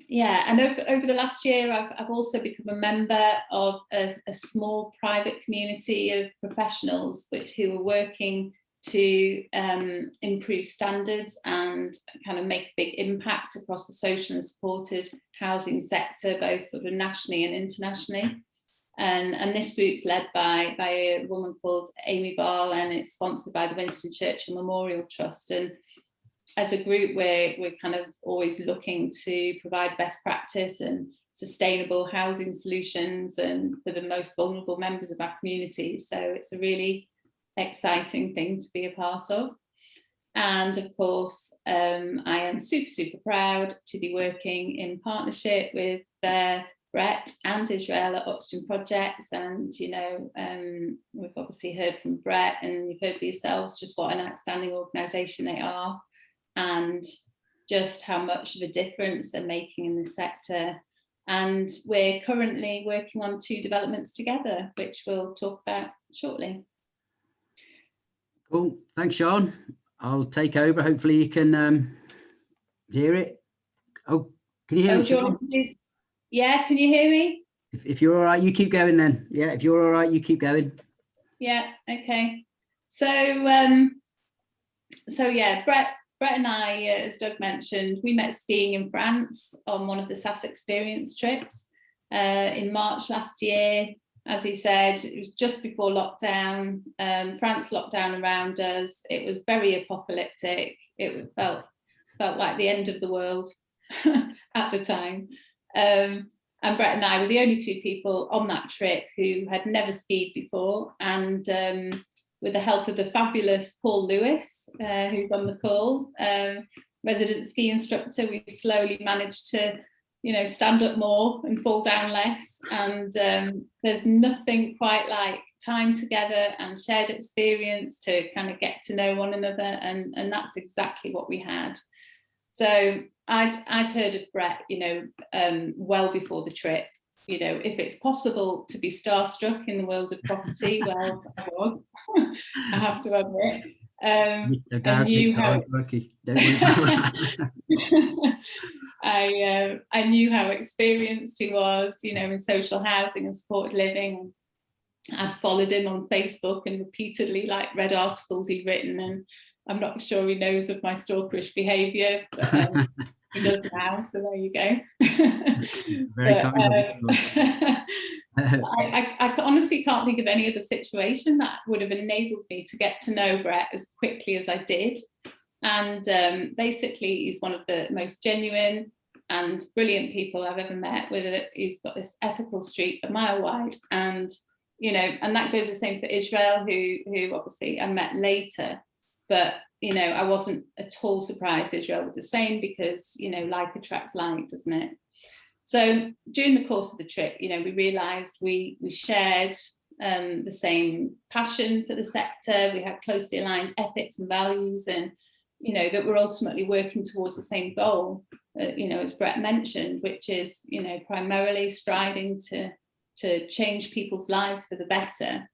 yeah, and over the last year, I've also become a member of a small private community of professionals who are working to improve standards and kind of make a big impact across the social and supported housing sector, both sort of nationally and internationally. And this group's led by a woman called Amy Ball, and it's sponsored by the Winston Churchill Memorial Trust. And as a group, we're kind of always looking to provide best practice and sustainable housing solutions and for the most vulnerable members of our communities. So it's a really exciting thing to be a part of. And of course, I am super proud to be working in partnership with Brett and Israel at Oxygen Projects. And we've obviously heard from Brett, and you've heard for yourselves just what an outstanding organisation they are, and just how much of a difference they're making in the sector. And we're currently working on 2 developments together, which we'll talk about shortly. Cool. Thanks, Sean. I'll take over. Hopefully you can hear it. Oh, can you hear me, Sean? Yeah, can you hear me? If you're all right, you keep going then. Yeah, if you're all right, you keep going. Yeah, okay. So yeah, Brett and I, as Doug mentioned, we met skiing in France on one of the SAS Experience trips in March last year. As he said, it was just before lockdown. France locked down around us. It was very apocalyptic. It felt like the end of the world at the time. And Brett and I were the only 2 people on that trip who had never skied before. And with the help of the fabulous Paul Lewis, who's on the call, resident ski instructor, we slowly managed to stand up more and fall down less. And there's nothing quite like time together and shared experience to kind of get to know one another. And that's exactly what we had. So I'd heard of Brett, well before the trip. If it's possible to be starstruck in the world of property, well, I was. I have to admit. I knew how I knew how experienced he was, in social housing and supported living. I'd followed him on Facebook and repeatedly read articles he'd written, and I'm not sure he knows of my stalkerish behaviour, but he does now, so there you go. Very I honestly can't think of any other situation that would have enabled me to get to know Brett as quickly as I did. And basically, he's one of the most genuine and brilliant people I've ever met. He's got this ethical streak a mile wide, and and that goes the same for Israel, who obviously I met later. But I wasn't at all surprised Israel was the same, because like attracts like, doesn't it? So during the course of the trip, we realised we shared the same passion for the sector. We had closely aligned ethics and values, and that we're ultimately working towards the same goal. As Brett mentioned, which is primarily striving to change people's lives for the better,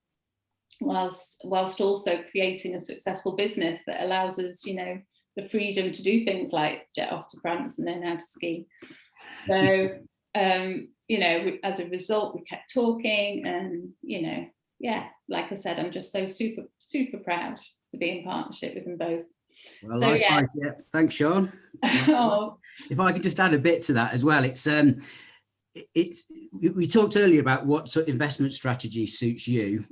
whilst also creating a successful business that allows us, the freedom to do things like jet off to France and learn how to ski. So, as a result, we kept talking, and, like I said, I'm just so super, super proud to be in partnership with them both. Well, so, likewise, yeah. Thanks, Sean. Oh. If I could just add a bit to that as well, we talked earlier about what sort of investment strategy suits you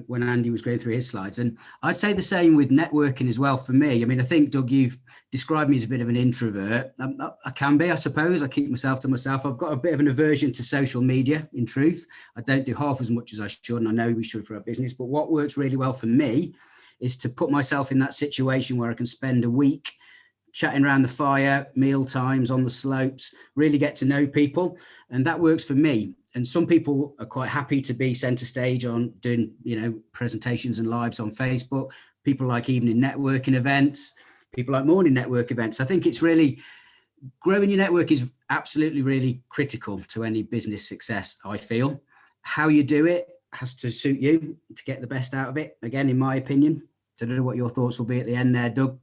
when Andy was going through his slides, and I'd say the same with networking as well for me. I mean, I think, Doug, you've described me as a bit of an introvert. I can be, I suppose. I keep myself to myself. I've got a bit of an aversion to social media, in truth. I don't do half as much as I should, and I know we should for our business, but what works really well for me is to put myself in that situation where I can spend a week chatting around the fire, meal times on the slopes, really get to know people. And that works for me. And some people are quite happy to be centre stage on doing, presentations and lives on Facebook. People like evening networking events, people like morning network events. I think it's really, growing your network is absolutely really critical to any business success, I feel. How you do it has to suit you to get the best out of it. Again, in my opinion. So I don't know what your thoughts will be at the end there, Doug.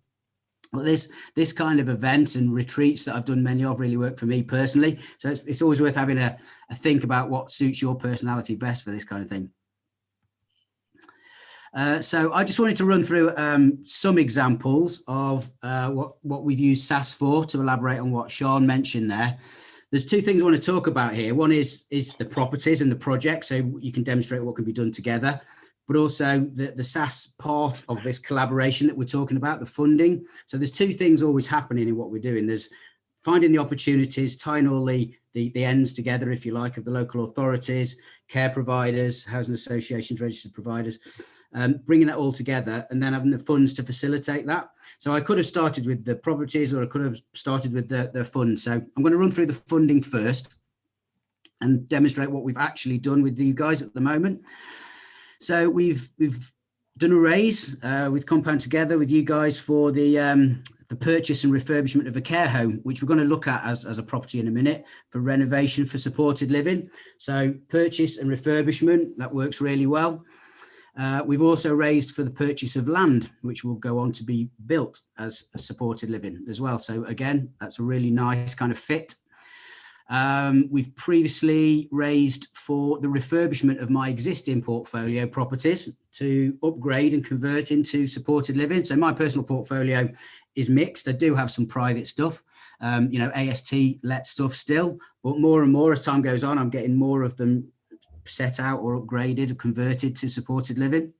Well, this kind of event and retreats that I've done many of really work for me personally. So it's always worth having a think about what suits your personality best for this kind of thing. So I just wanted to run through some examples of what we've used SAS for, to elaborate on what Sian mentioned there. There's two things I want to talk about here. One is the properties and the project, so you can demonstrate what can be done together. But also the SAS part of this collaboration that we're talking about, the funding. So there's two things always happening in what we're doing. There's finding the opportunities, tying all the ends together, if you like, of the local authorities, care providers, housing associations, registered providers, bringing that all together and then having the funds to facilitate that. So I could have started with the properties, or I could have started with the funds. So I'm going to run through the funding first and demonstrate what we've actually done with you guys at the moment. So we've done a raise with Compound Together with you guys for the purchase and refurbishment of a care home, which we're going to look at as a property in a minute, for renovation for supported living. So purchase and refurbishment, that works really well. We've also raised for the purchase of land, which will go on to be built as a supported living as well. So again, that's a really nice kind of fit. We've previously raised for the refurbishment of my existing portfolio properties to upgrade and convert into supported living. So my personal portfolio is mixed. I do have some private stuff, AST let stuff still, but more and more as time goes on, I'm getting more of them set out or upgraded or converted to supported living.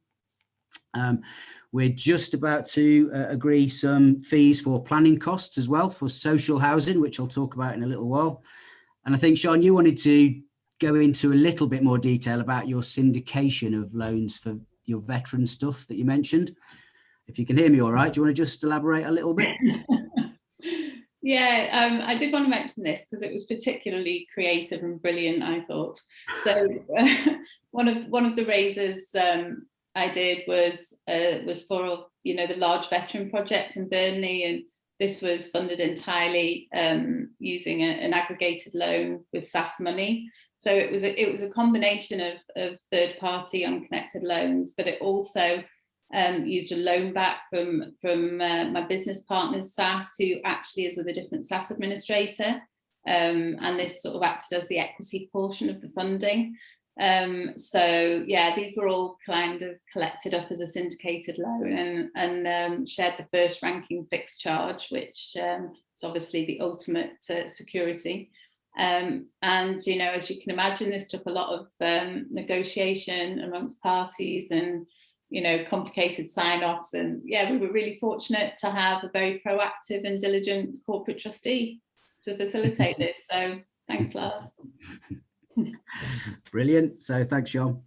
We're just about to agree some fees for planning costs as well for social housing, which I'll talk about in a little while. And I think, Sian, you wanted to go into a little bit more detail about your syndication of loans for your veteran stuff that you mentioned. If you can hear me all right, do you want to just elaborate a little bit? Yeah, I did want to mention this because it was particularly creative and brilliant, I thought. So one of the raises I did was for the large veteran project in Burnley, and this was funded entirely using an aggregated loan with SAS money. So it was a combination of third party unconnected loans, but it also used a loan back from my business partner's SAS, who actually is with a different SAS administrator, and this sort of acted as the equity portion of the funding. So yeah, these were all kind of collected up as a syndicated loan and shared the first ranking fixed charge, which is obviously the ultimate security. And as you can imagine, this took a lot of negotiation amongst parties and complicated sign-offs, and yeah, we were really fortunate to have a very proactive and diligent corporate trustee to facilitate this. So thanks, Lars. Brilliant. So thanks, Sean.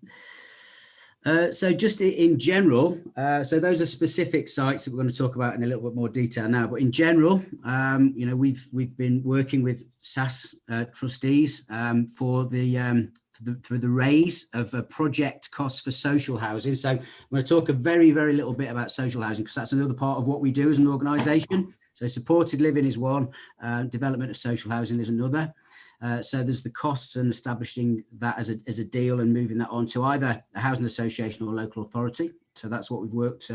So just in general, so those are specific sites that we're going to talk about in a little bit more detail now. But in general, we've been working with SAS trustees for the raise of project costs for social housing. So I'm going to talk a very, very little bit about social housing because that's another part of what we do as an organisation. So supported living is one, development of social housing is another. So there's the costs and establishing that as a deal and moving that on to either a housing association or a local authority. So that's what we've worked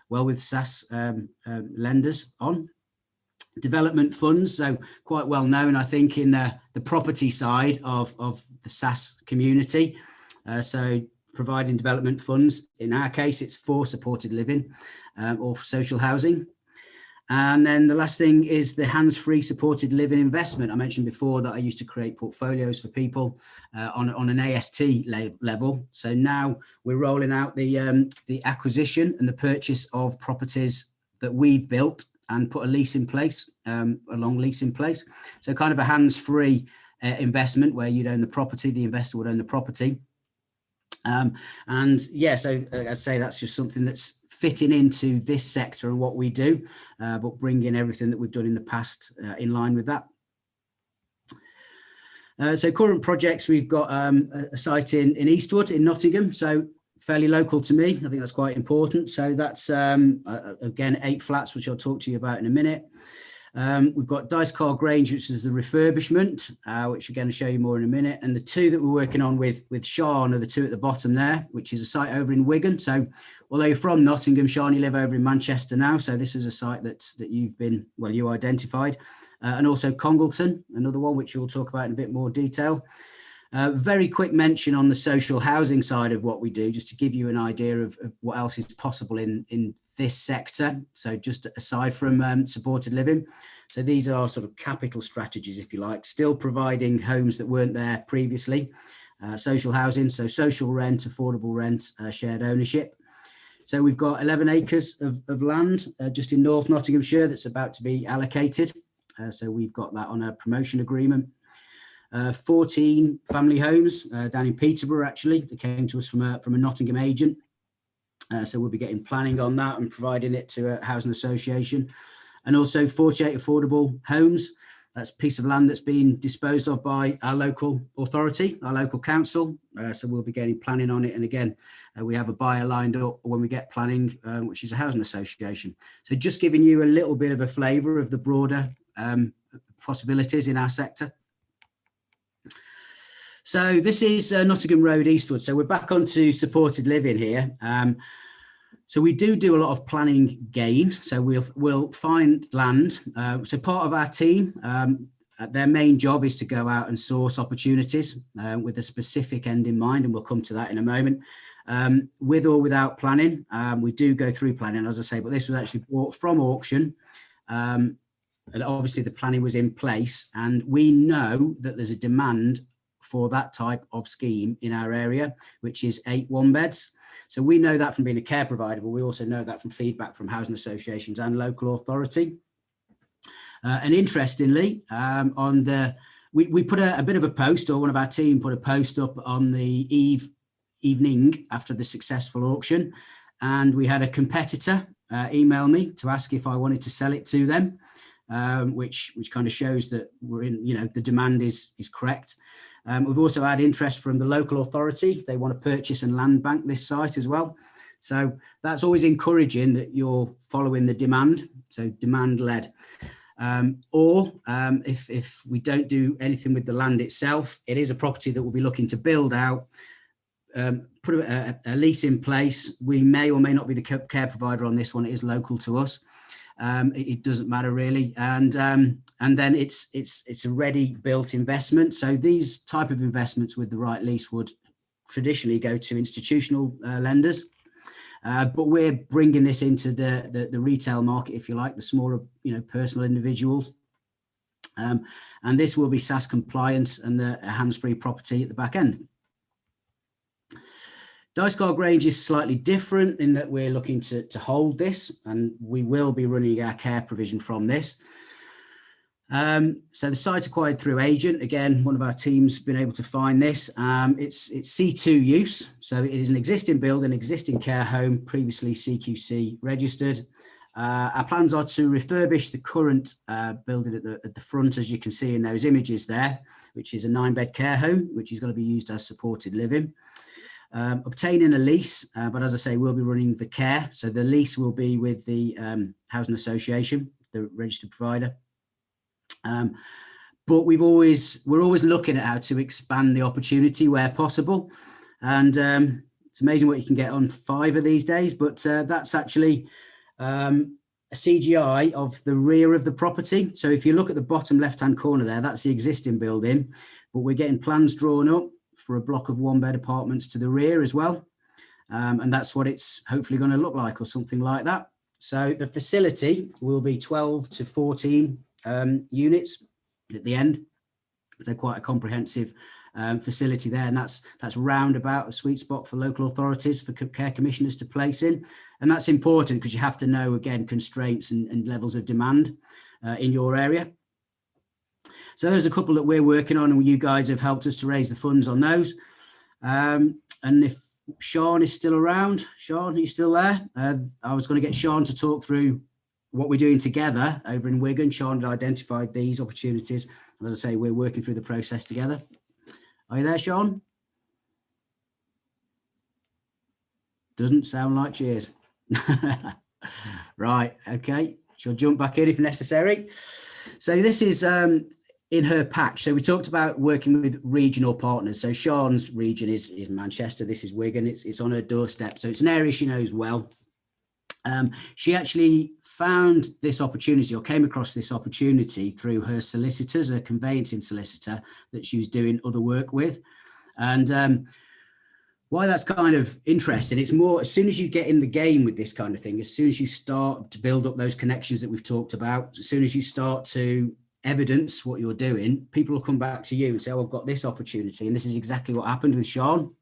well with SAS lenders on. Development funds, so quite well known, I think, in the property side of the SAS community. So providing development funds, in our case, it's for supported living or for social housing. And then the last thing is the hands-free supported living investment. I mentioned before that I used to create portfolios for people on an AST level. So now we're rolling out the acquisition and the purchase of properties that we've built and put a lease in place, a long lease in place. So kind of a hands-free investment where you'd own the property, the investor would own the property. And yeah, so I'd say that's just something that's fitting into this sector and what we do, but bringing everything that we've done in the past in line with that. So current projects, we've got a site in Eastwood in Nottingham, so fairly local to me. I think that's quite important. So that's, again, 8 flats, which I'll talk to you about in a minute. We've got Dicecar Grange, which is the refurbishment, which again I'll show you more in a minute. And the 2 that we're working on with Sian are the 2 at the bottom there, which is a site over in Wigan. So although you're from Nottingham, Sian, you live over in Manchester now. So this is a site that you've been, well, you identified. And also Congleton, another one, which we'll talk about in a bit more detail. Very quick mention on the social housing side of what we do, just to give you an idea of what else is possible in this sector. So just aside from supported living. So these are sort of capital strategies, if you like, still providing homes that weren't there previously. Social housing, so social rent, affordable rent, shared ownership. So we've got 11 acres of land just in North Nottinghamshire that's about to be allocated. So we've got that on a promotion agreement. 14 family homes down in Peterborough, actually, that came to us from a Nottingham agent. So we'll be getting planning on that and providing it to a housing association. And also 48 affordable homes. That's a piece of land that's been disposed of by our local authority, our local council. So we'll be getting planning on it. And again, we have a buyer lined up when we get planning, which is a housing association. So just giving you a little bit of a flavour of the broader possibilities in our sector. So this is Nottingham Road, Eastwood. So we're back onto supported living here. So we do a lot of planning gain. So we'll find land. So part of our team, their main job is to go out and source opportunities with a specific end in mind, and we'll come to that in a moment. With or without planning, we do go through planning, as I say, but this was actually bought from auction. And obviously the planning was in place, and we know that there's a demand for that type of scheme in our area, which is 8 one-beds. So we know that from being a care provider, but we also know that from feedback from housing associations and local authority. And interestingly, we put a bit of a post, or one of our team put a post up on the evening after the successful auction, and we had a competitor email me to ask if I wanted to sell it to them. which kind of shows that we're in, the demand is correct. We've also had interest from the local authority. They want to purchase and land bank this site as well. So that's always encouraging that you're following the demand, so demand led. If we don't do anything with the land itself, it is a property that we'll be looking to build out, put a lease in place. We may or may not be the care provider on this one. It is local to us. It doesn't matter really. And then it's a ready built investment. So these type of investments with the right lease would traditionally go to institutional lenders. But we're bringing this into the retail market, if you like, the smaller, personal individuals. And this will be SAS compliant and a hands-free property at the back end. Dicegard Grange is slightly different in that we're looking to hold this, and we will be running our care provision from this. So the site acquired through agent, again, one of our teams been able to find this. It's C2 use, so it is an existing building, existing care home, previously CQC registered. Our plans are to refurbish the current building at the front, as you can see in those images there, which is a 9-bed care home, which is going to be used as supported living. Obtaining a lease, but as I say, we'll be running the care. So the lease will be with the Housing Association, the registered provider. But we're always looking at how to expand the opportunity where possible. And it's amazing what you can get on Fiverr these days, but that's actually a CGI of the rear of the property. So if you look at the bottom left-hand corner there, that's the existing building, but we're getting plans drawn up for a block of 1-bed apartments to the rear as well. And that's what it's hopefully going to look like, or something like that. So the facility will be 12 to 14 units at the end. So quite a comprehensive facility there, and that's round about a sweet spot for local authorities, for care commissioners to place in. And that's important because you have to know, again, constraints and levels of demand in your area. So there's a couple that we're working on, and you guys have helped us to raise the funds on those. And if Sian is still around, Sian, are you still there? I was going to get Sian to talk through what we're doing together over in Wigan. Sian had identified these opportunities. And as I say, we're working through the process together. Are you there, Sian? Doesn't sound like cheers. Right, okay. She'll jump back in if necessary. So this is in her patch. So we talked about working with regional partners. So Sian's region is Manchester. This is Wigan. It's on her doorstep. So it's an area she knows well. She actually found this opportunity, or came across this opportunity, through her solicitors, a conveyancing solicitor that she was doing other work with. And why that's kind of interesting, it's more, as soon as you get in the game with this kind of thing, as soon as you start to build up those connections that we've talked about, as soon as you start to evidence what you're doing, people will come back to you and say, oh, I've got this opportunity. And this is exactly what happened with Sian.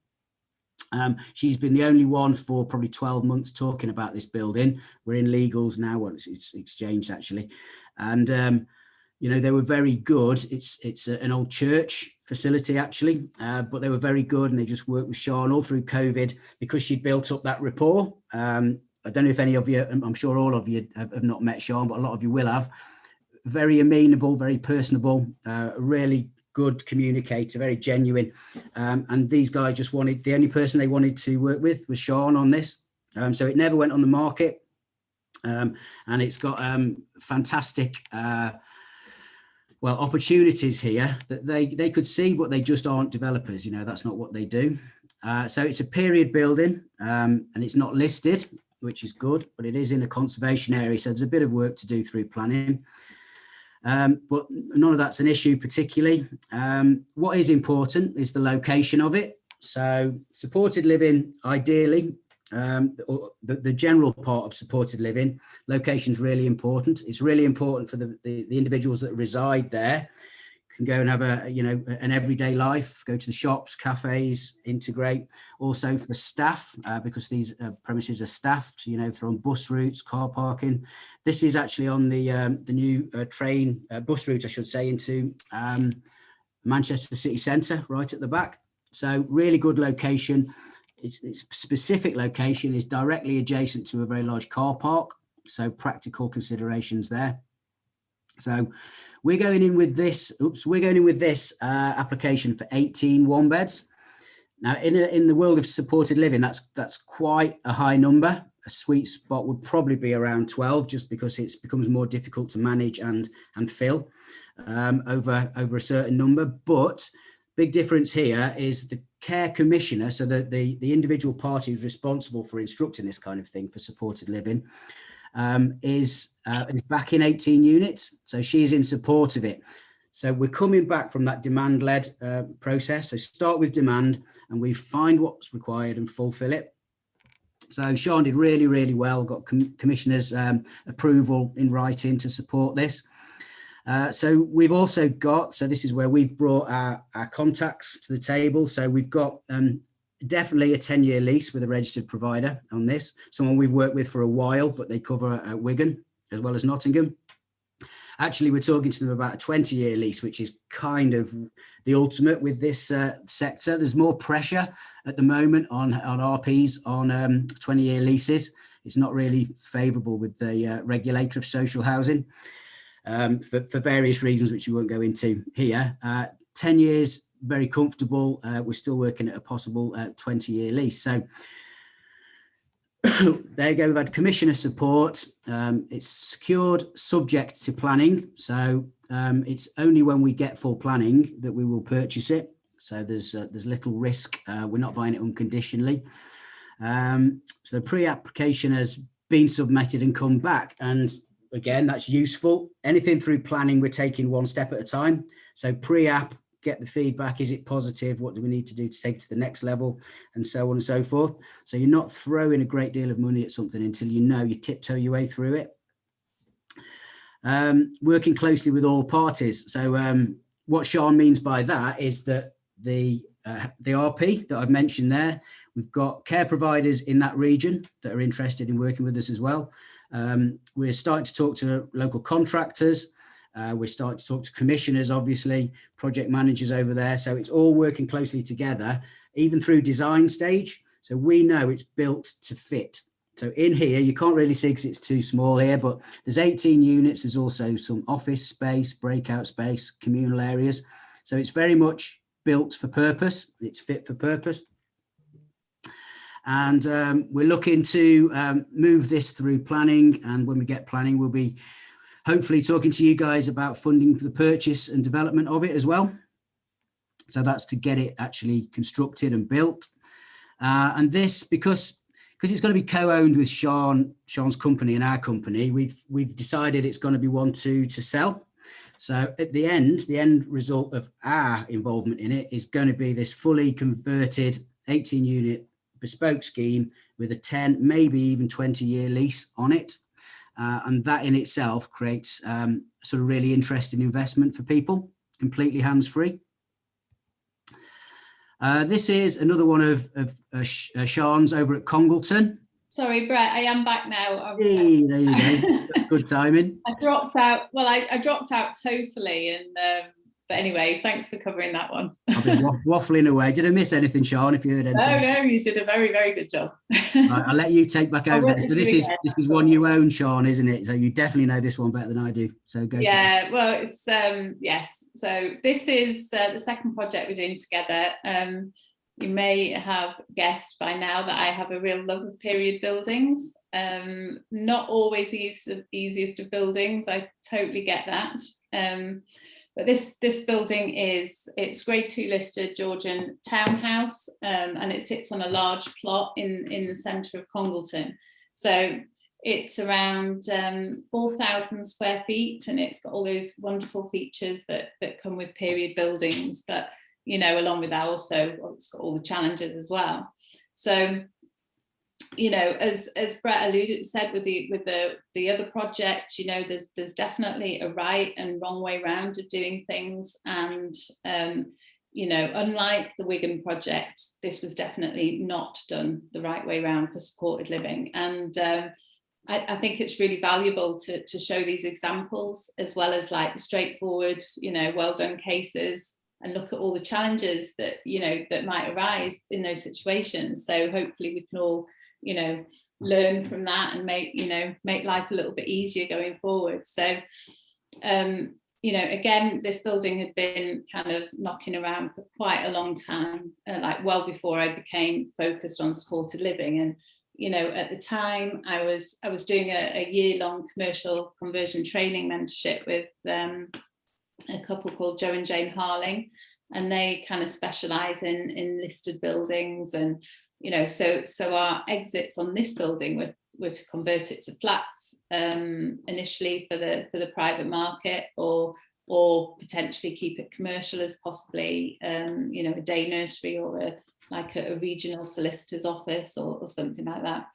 She's been the only one for probably 12 months talking about this building. We're in legals now. Well, it's exchanged actually. And, they were very good. It's an old church facility actually, but they were very good, and they just worked with Sian all through COVID because she built up that rapport. I don't know if any of you, I'm sure all of you have not met Sian, but a lot of you will have. Very amenable, very personable, really good communicator, very genuine. And these guys just wanted, the only person they wanted to work with was Sian on this. So it never went on the market. And it's got fantastic opportunities here that they could see, but they just aren't developers. That's not what they do. So it's a period building, and it's not listed, which is good, but it is in a conservation area. So there's a bit of work to do through planning. But none of that's an issue particularly. What is important is the location of it. So supported living, ideally, the general part of supported living, location is really important. It's really important for the individuals that reside there. Can go and have an everyday life, go to the shops, cafes, integrate. Also for staff, because these premises are staffed, they're on bus routes, car parking. This is actually on the new bus route, I should say, into Manchester city centre, right at the back. So really good location. Its specific location is directly adjacent to a very large car park. So practical considerations there. So we're going in with this. Application for 18 one beds. Now, in the world of supported living, that's quite a high number. A sweet spot would probably be around 12, just because it becomes more difficult to manage and fill over a certain number. But big difference here is the care commissioner, so the individual party who's responsible for instructing this kind of thing for supported living, is back in 18 units. So she's in support of it. So we're coming back from that demand-led process. So start with demand and we find what's required and fulfill it. So Sian did really, really well, got commissioner's approval in writing to support this. So we've also got, so this is where we've brought our contacts to the table. So we've got definitely a 10-year lease with a registered provider on this, someone we've worked with for a while, but they cover Wigan as well as Nottingham. Actually, we're talking to them about a 20-year lease, which is kind of the ultimate with this sector. There's more pressure at the moment on RPs on 20-year leases. It's not really favourable with the regulator of social housing for various reasons, which we won't go into here. 10 years, very comfortable. We're still working at a possible 20-year lease. So there you go. We've had commissioner support. It's secured subject to planning. So it's only when we get full planning that we will purchase it. So there's little risk. We're not buying it unconditionally. So the pre-application has been submitted and come back. And again, that's useful. Anything through planning, we're taking one step at a time. So pre-app, get the feedback. Is it positive? What do we need to do to take it to the next level? And so on and so forth. So you're not throwing a great deal of money at something until you tiptoe your way through it. Working closely with all parties. So what Sian means by that is that the RP that I've mentioned there, we've got care providers in that region that are interested in working with us as well. We're starting to talk to local contractors. We're starting to talk to commissioners, obviously, project managers over there. So it's all working closely together, even through design stage. So we know it's built to fit. So in here, you can't really see because it's too small here, but there's 18 units. There's also some office space, breakout space, communal areas. So it's very much built for purpose. It's fit for purpose. And we're looking to move this through planning. And when we get planning, we'll be hopefully talking to you guys about funding for the purchase and development of it as well. So that's to get it actually constructed and built. And this, because it's going to be co-owned with Sian's company and our company, we've decided it's going to be one to sell. So at the end result of our involvement in it is going to be this fully converted 18-unit bespoke scheme with a 10, maybe even 20-year lease on it. And that in itself creates sort of really interesting investment for people, completely hands-free. This is another one of Sian's over at Congleton. Sorry, Brett, I am back now. Hey, there you go. That's good timing. I dropped out. Well, I dropped out totally. And but anyway, thanks for covering that one. I've been waffling away. Did I miss anything, Sian, if you heard anything? No, you did a very, very good job. Right, I'll let you take back over there. So this is one you own, Sian, isn't it? So you definitely know this one better than I do. So go for it. Well, it's yes. So this is the second project we're doing together. You may have guessed by now that I have a real love of period buildings. Not always the easiest of buildings. I totally get that. But this building it's grade 2 listed Georgian townhouse, and it sits on a large plot in the centre of Congleton. So it's around 4,000 square feet, and it's got all those wonderful features that come with period buildings. But along with that, also it's got all the challenges as well. So, as Brett said with the other project, there's definitely a right and wrong way round of doing things, and unlike the Wigan project, this was definitely not done the right way round for supported living. And I think it's really valuable to show these examples, as well as like straightforward, well done cases, and look at all the challenges that that might arise in those situations. So hopefully we can all learn from that and make life a little bit easier going forward. So you know, again, this building had been kind of knocking around for quite a long time, like well before I became focused on supported living. And, you know, at the time I was doing a year-long commercial conversion training mentorship with a couple called Joe and Jane Harling, and they kind of specialize in listed buildings. And, you know, so our exits on this building were to convert it to flats initially for the private market, or potentially keep it commercial as possibly you know, a day nursery, or a regional solicitor's office, or something like that.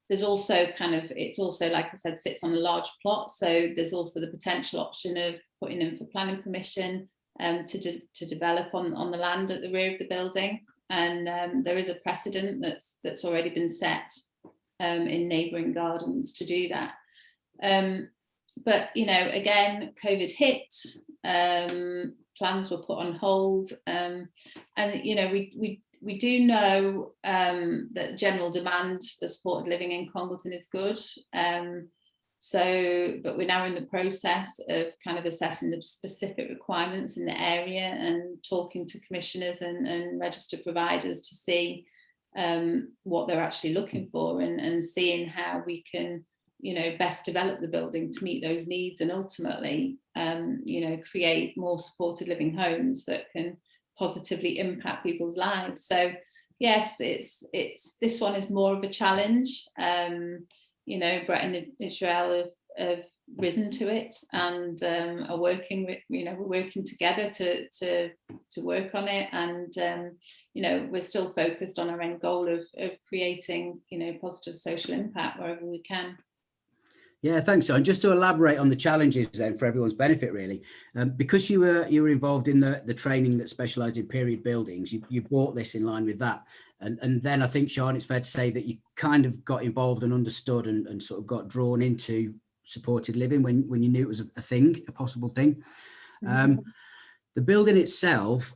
There's also it's also, like I said, sits on a large plot, so there's also the potential option of putting in for planning permission to develop on the land at the rear of the building. And there is a precedent that's already been set in neighbouring gardens to do that. But, you know, again, COVID hit, plans were put on hold, and, you know, we do know that general demand for supported living in Congleton is good. But we're now in the process of kind of assessing the specific requirements in the area and talking to commissioners and registered providers to see what they're actually looking for, and seeing how we can, you know, best develop the building to meet those needs, and ultimately, you know, create more supported living homes that can positively impact people's lives. So yes, it's this one is more of a challenge. You know, Brett and Israel have risen to it, and are working with, you know, we're working together to work on it. And you know, we're still focused on our end goal of creating, you know, positive social impact wherever we can. Yeah, thanks, Sian. Just to elaborate on the challenges then, for everyone's benefit, really, because you were involved in the training that specialised in period buildings, you brought this in line with that. And then I think, Sian, it's fair to say that you kind of got involved and understood and sort of got drawn into supported living when you knew it was a thing, a possible thing. The building itself,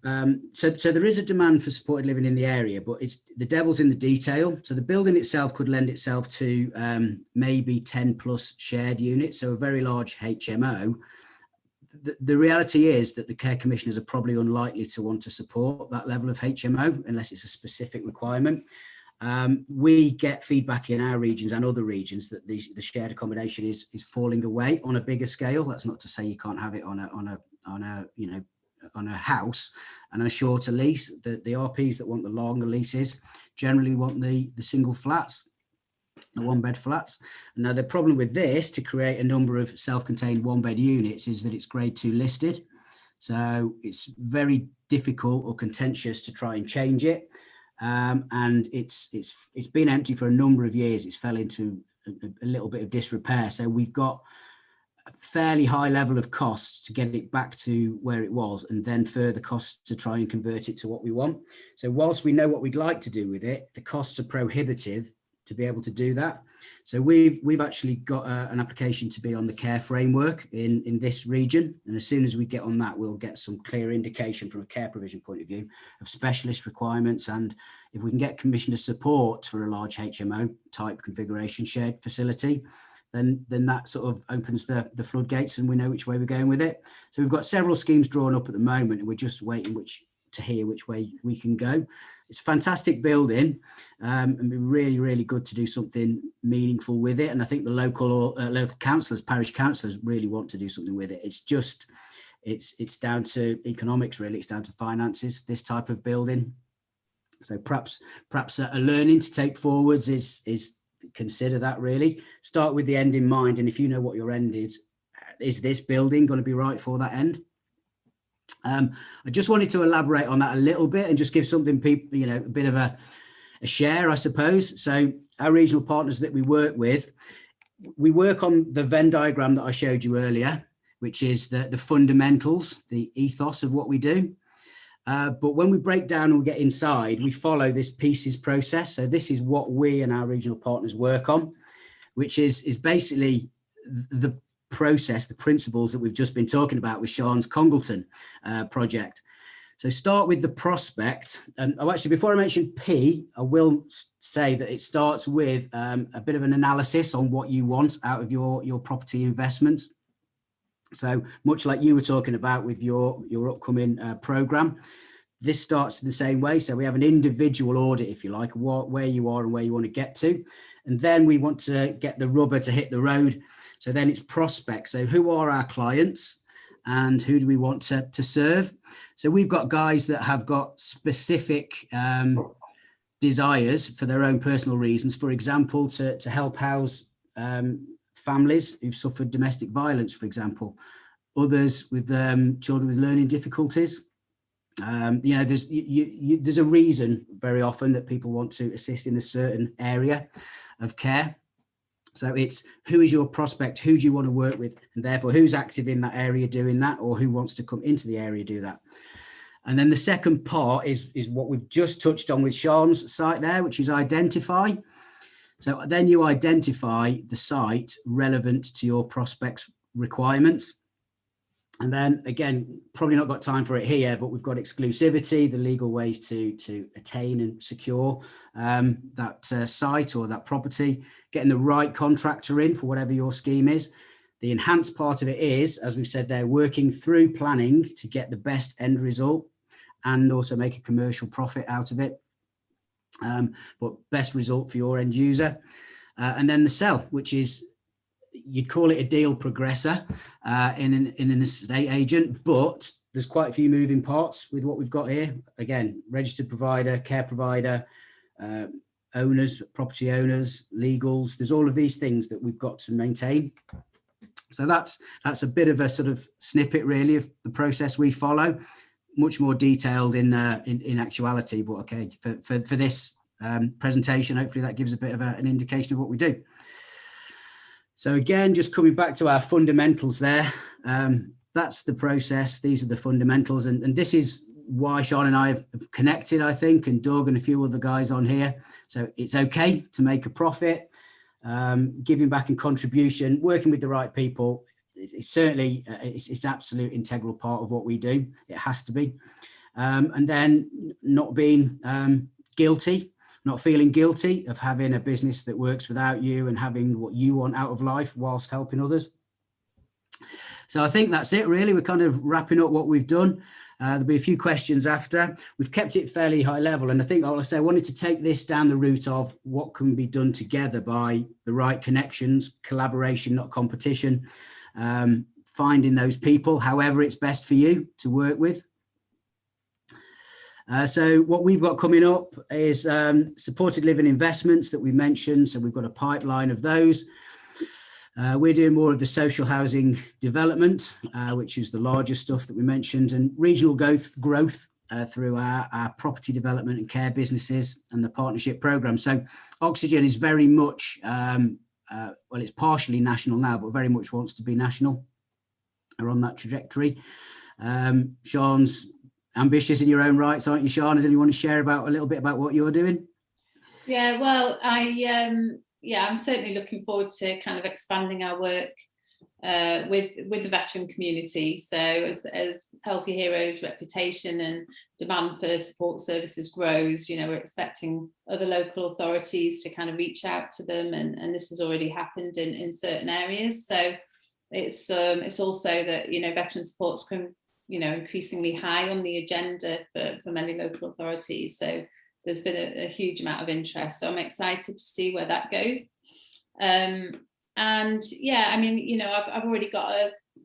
so there is a demand for supported living in the area, but it's the devil's in the detail. So the building itself could lend itself to maybe 10 plus shared units, so a very large HMO. The reality is that the care commissioners are probably unlikely to want to support that level of HMO unless it's a specific requirement. We get feedback in our regions and other regions that the shared accommodation is falling away on a bigger scale. That's not to say you can't have it on a house and a shorter lease. The RPs that want the longer leases generally want the single flats, the one bed flats. And now the problem with this, to create a number of self-contained one bed units, is that it's grade 2 listed. So it's very difficult or contentious to try and change it. And it's been empty for a number of years. It's fell into a little bit of disrepair. So we've got a fairly high level of costs to get it back to where it was, and then further costs to try and convert it to what we want. So whilst we know what we'd like to do with it, the costs are prohibitive to be able to do that. So we've actually got an application to be on the care framework in this region. And as soon as we get on that, we'll get some clear indication from a care provision point of view of specialist requirements. And if we can get commissioner support for a large HMO type configuration shared facility, then that sort of opens the floodgates, and we know which way we're going with it. So we've got several schemes drawn up at the moment, and we're just waiting to hear which way we can go. It's a fantastic building, and it'd be really, really good to do something meaningful with it. And I think the local councillors, parish councillors, really want to do something with it. It's just, it's down to economics, really. It's down to finances, this type of building. So perhaps a learning to take forwards is consider that, really. Start with the end in mind, and if you know what your end is this building going to be right for that end? I just wanted to elaborate on that a little bit and just give something people, you know, a bit of a share, I suppose. So our regional partners that we work with, we work on the Venn diagram that I showed you earlier, which is the fundamentals, the ethos of what we do. But when we break down and we get inside, we follow this pieces process. So this is what we and our regional partners work on, which is basically the process, the principles that we've just been talking about with Sian's Congleton project. So start with the prospect. And actually, before I mention P, I will say that it starts with a bit of an analysis on what you want out of your property investments. So much like you were talking about with your upcoming program, this starts in the same way. So we have an individual audit, if you like, where you are and where you want to get to. And then we want to get the rubber to hit the road. So then it's prospects. So who are our clients and who do we want to serve? So we've got guys that have got specific desires for their own personal reasons. For example, to help house families who've suffered domestic violence, for example, others with children with learning difficulties. There's a reason very often that people want to assist in a certain area of care. So it's who is your prospect, who do you want to work with, and therefore who's active in that area doing that, or who wants to come into the area do that. And then the second part is what we've just touched on with Sian's site there, which is identify. So then you identify the site relevant to your prospect's requirements. And then again, probably not got time for it here, but we've got exclusivity, the legal ways to attain and secure that site or that property, getting the right contractor in for whatever your scheme is. The enhanced part of it is, as we've said there, working through planning to get the best end result and also make a commercial profit out of it. But best result for your end user. And then the sell, which is, you'd call it a deal progressor in an estate agent, but there's quite a few moving parts with what we've got here. Again, registered provider, care provider, owners, property owners, legals. There's all of these things that we've got to maintain. So that's a bit of a sort of snippet really of the process we follow. Much more detailed in actuality, but okay, for this presentation, hopefully that gives a bit of an indication of what we do. So again, just coming back to our fundamentals there, that's the process. These are the fundamentals. And this is why Sian and I have connected, I think, and Doug and a few other guys on here. So it's okay to make a profit, giving back in contribution, working with the right people. It's certainly, it's absolute integral part of what we do. It has to be. And then not being guilty. Not feeling guilty of having a business that works without you and having what you want out of life whilst helping others. So I think that's it really. We're kind of wrapping up what we've done. There'll be a few questions after. We've kept it fairly high level. And I think, like I say, I wanted to take this down the route of what can be done together by the right connections, collaboration, not competition, finding those people, however it's best for you to work with. So what we've got coming up is supported living investments that we mentioned. So we've got a pipeline of those. We're doing more of the social housing development, which is the larger stuff that we mentioned, and regional growth through our property development and care businesses and the partnership program. So Oxygen is very much, well, it's partially national now, but very much wants to be national. We're on that trajectory. Sian's ambitious in your own rights, aren't you, Sian? Does anyone want to share a little bit about what you're doing? Yeah, well, I'm certainly looking forward to kind of expanding our work with the veteran community. So as Healthy Heroes' reputation and demand for support services grows, we're expecting other local authorities to kind of reach out to them, and this has already happened in certain areas. So it's also that veteran support's increasingly high on the agenda for many local authorities. So there's been a huge amount of interest. So I'm excited to see where that goes. And yeah, I mean, I've already got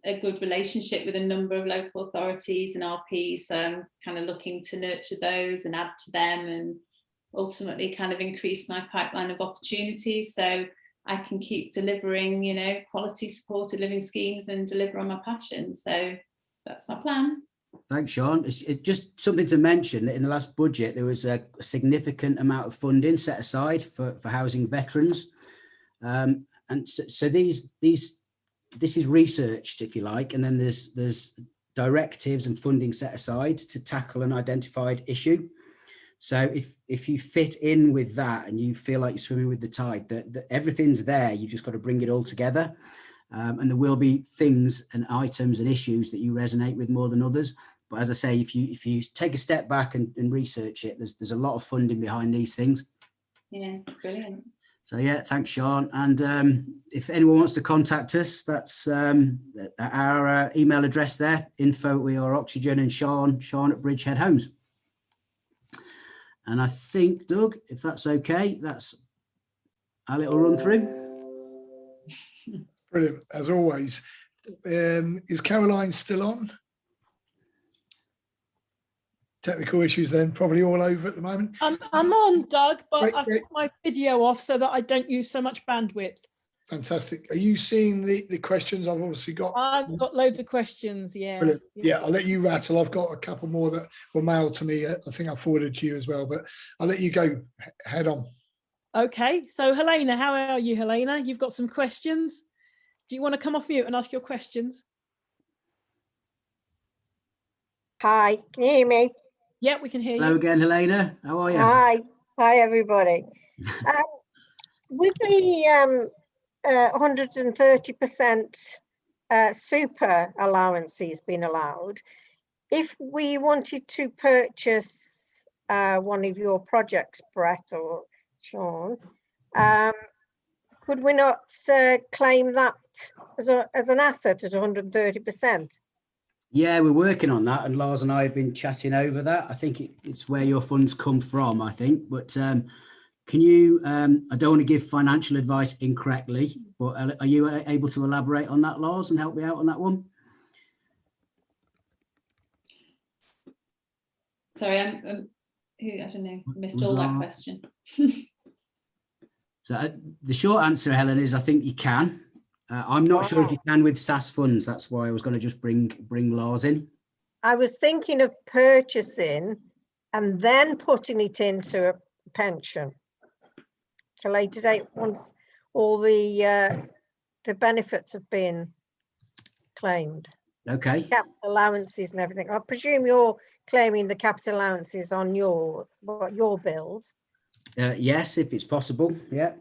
a good relationship with a number of local authorities and RPs. So I'm kind of looking to nurture those and add to them and ultimately kind of increase my pipeline of opportunities so I can keep delivering, quality supported living schemes and deliver on my passion. So that's my plan. Thanks, Sian. It's just something to mention that in the last budget, there was a significant amount of funding set aside for housing veterans. And so this is researched, if you like, and then there's directives and funding set aside to tackle an identified issue. So if you fit in with that and you feel like you're swimming with the tide, that everything's there, you've just got to bring it all together. And there will be things and items and issues that you resonate with more than others. But as I say, if you take a step back and research it, there's a lot of funding behind these things. Yeah, brilliant. So yeah, thanks, Sian. And if anyone wants to contact us, that's our email address there, info@weareoxygen, and Sian at Bridgehead Homes. And I think, Doug, if that's okay, that's our little run through. Brilliant, as always. Is Caroline still on? Technical issues then, probably all over at the moment. I'm on, Doug, but I've Great. put my video off so that I don't use so much bandwidth. Fantastic. Are you seeing the questions? I've obviously got. I've got loads of questions, yeah. Brilliant. Yeah, I'll let you rattle. I've got a couple more that were mailed to me. I think I forwarded to you as well, but I'll let you go. Head on. Okay, so Helena, how are you, Helena? You've got some questions. Do you want to come off mute and ask your questions? Hi, can you hear me? Yeah, we can hear Hello you. again, Helena. How are you? Hi everybody. With the 130% super allowances being allowed, if we wanted to purchase one of your projects, Brett or Sian, could we not claim that as an asset at 130%? Yeah, we're working on that, and Lars and I have been chatting over that. I think it's where your funds come from, I think. But can you, I don't want to give financial advice incorrectly, but are you able to elaborate on that, Lars, and help me out on that one? Sorry, I don't know, missed all that question. So the short answer, Helen, is I think you can. I'm not sure if you can with SAS funds. That's why I was going to just bring Lars in. I was thinking of purchasing and then putting it into a pension to later date once all the benefits have been claimed. Okay. Capital allowances and everything. I presume you're claiming the capital allowances on your bills. Yes, if it's possible. Yeah.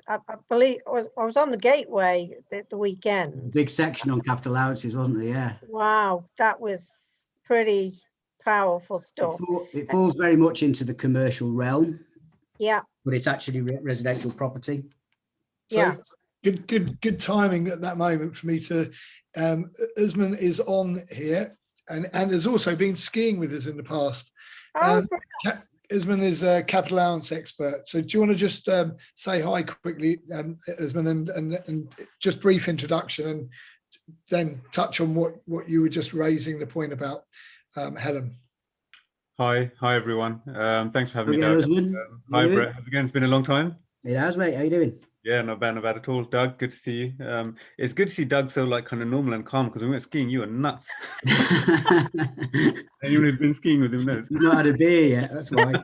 I believe I was on the Gateway the weekend. Big section on capital allowances, wasn't there? Yeah. Wow, that was pretty powerful stuff. It falls very much into the commercial realm. Yeah. But it's actually residential property. So, yeah. Good timing at that moment for me to. Usman is on here and has also been skiing with us in the past. Usman is a capital allowance expert. So do you want to just say hi quickly, Usman, and just brief introduction, and then touch on what you were just raising the point about, Helen. Hi everyone. Thanks for having me, Doug. Hi Brett. How's it going? It's been a long time. It has, mate. How you doing? Yeah, not bad at all. Doug, good to see you. It's good to see Doug so like kind of normal and calm, because when we went skiing, you were nuts. Anyone who's been skiing with him knows. He's not had a beer yet, that's why.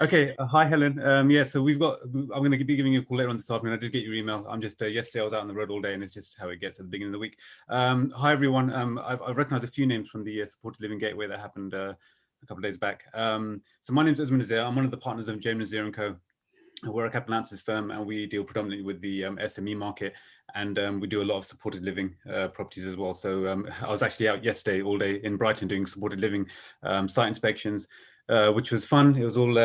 Okay, hi Helen. Yeah, so I'm going to be giving you a call later on this afternoon. I did get your email. I'm just yesterday I was out on the road all day, and it's just how it gets at the beginning of the week. Hi everyone. I've recognized a few names from the supported living gateway that happened a couple of days back. So my name is Usman Nazir. I'm one of the partners of James Nazir & Co. We're a capital allowances firm, and we deal predominantly with the SME market, and we do a lot of supported living properties as well. So I was actually out yesterday all day in Brighton doing supported living site inspections, which was fun. It was all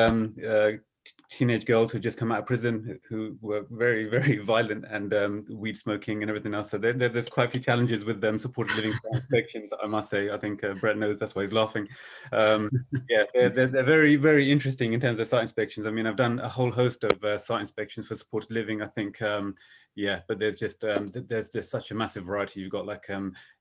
teenage girls who just come out of prison who were very, very violent and weed smoking and everything else. So there's quite a few challenges with them supported living inspections, I must say. I think Brett knows, that's why he's laughing. Yeah, they're very, very interesting in terms of site inspections. I mean, I've done a whole host of site inspections for supported living. I think, yeah, but there's just such a massive variety. You've got like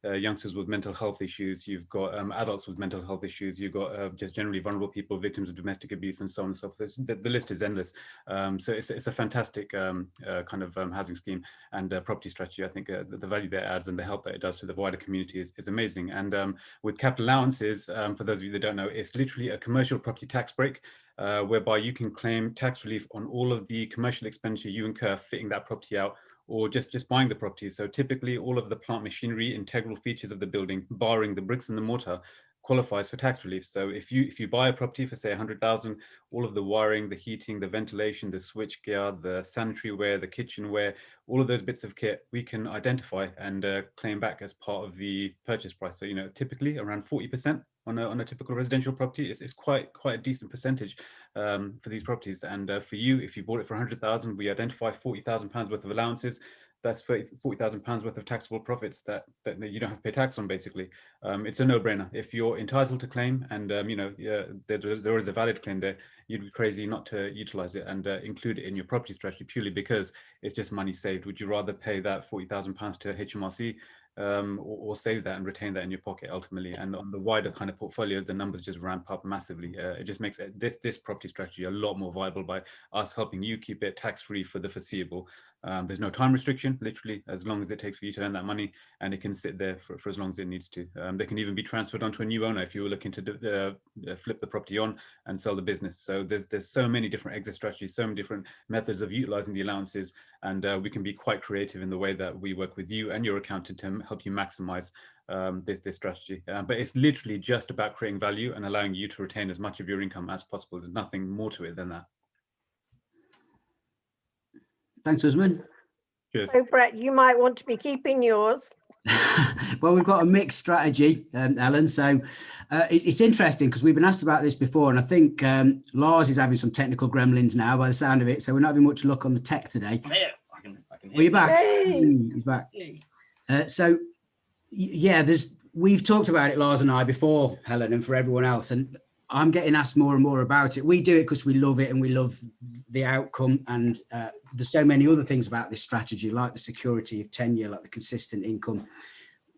youngsters with mental health issues. You've got adults with mental health issues. You've got just generally vulnerable people, victims of domestic abuse, and so on and so forth. The list is endless. So it's a fantastic kind of housing scheme and property strategy. I think the value that it adds and the help that it does to the wider community is amazing. And with capital allowances, for those of you that don't know, it's literally a commercial property tax break, whereby you can claim tax relief on all of the commercial expenditure you incur fitting that property out, or just buying the property. So typically all of the plant machinery, integral features of the building, barring the bricks and the mortar, qualifies for tax relief. So if you buy a property for say 100,000, all of the wiring, the heating, the ventilation, the switch gear, the sanitary ware, the kitchenware, all of those bits of kit, we can identify and claim back as part of the purchase price. So, you know, typically around 40% on a typical residential property. It's quite a decent percentage for these properties. And for you, if you bought it for 100,000, we identify 40,000 pounds worth of allowances. That's 40,000 pounds worth of taxable profits that you don't have to pay tax on, basically. It's a no-brainer. If you're entitled to claim, and there is a valid claim there, you'd be crazy not to utilize it and include it in your property strategy, purely because it's just money saved. Would you rather pay that 40,000 pounds to HMRC or save that and retain that in your pocket ultimately? And on the wider kind of portfolios, the numbers just ramp up massively. It just makes this property strategy a lot more viable by us helping you keep it tax-free for the foreseeable. There's no time restriction, literally, as long as it takes for you to earn that money, and it can sit there for as long as it needs to. They can even be transferred onto a new owner if you were looking to flip the property on and sell the business. So there's so many different exit strategies, so many different methods of utilizing the allowances, and we can be quite creative in the way that we work with you and your accountant to help you maximize this strategy. But it's literally just about creating value and allowing you to retain as much of your income as possible. There's nothing more to it than that. Thanks, Usman. Cheers. So Brett, you might want to be keeping yours. Well, we've got a mixed strategy, Ellen. So it's interesting because we've been asked about this before, and I think Lars is having some technical gremlins now by the sound of it. So we're not having much luck on the tech today. I'm here. I can hear Are you back? Yay. He's back. So yeah, we've talked about it, Lars and I, before, Helen, and for everyone else, and I'm getting asked more and more about it. We do it because we love it and we love the outcome, and there's so many other things about this strategy, like the security of tenure, like the consistent income.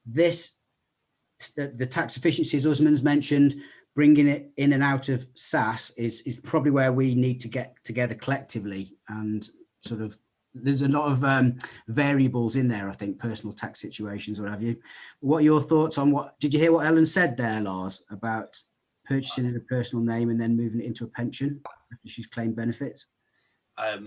The tax efficiencies Usman's mentioned, bringing it in and out of SAS is probably where we need to get together collectively, and sort of there's a lot of variables in there, I think, personal tax situations, what have you. What are your thoughts on did you hear what Ellen said there, Lars, about purchasing in a personal name and then moving it into a pension after she's claimed benefits? I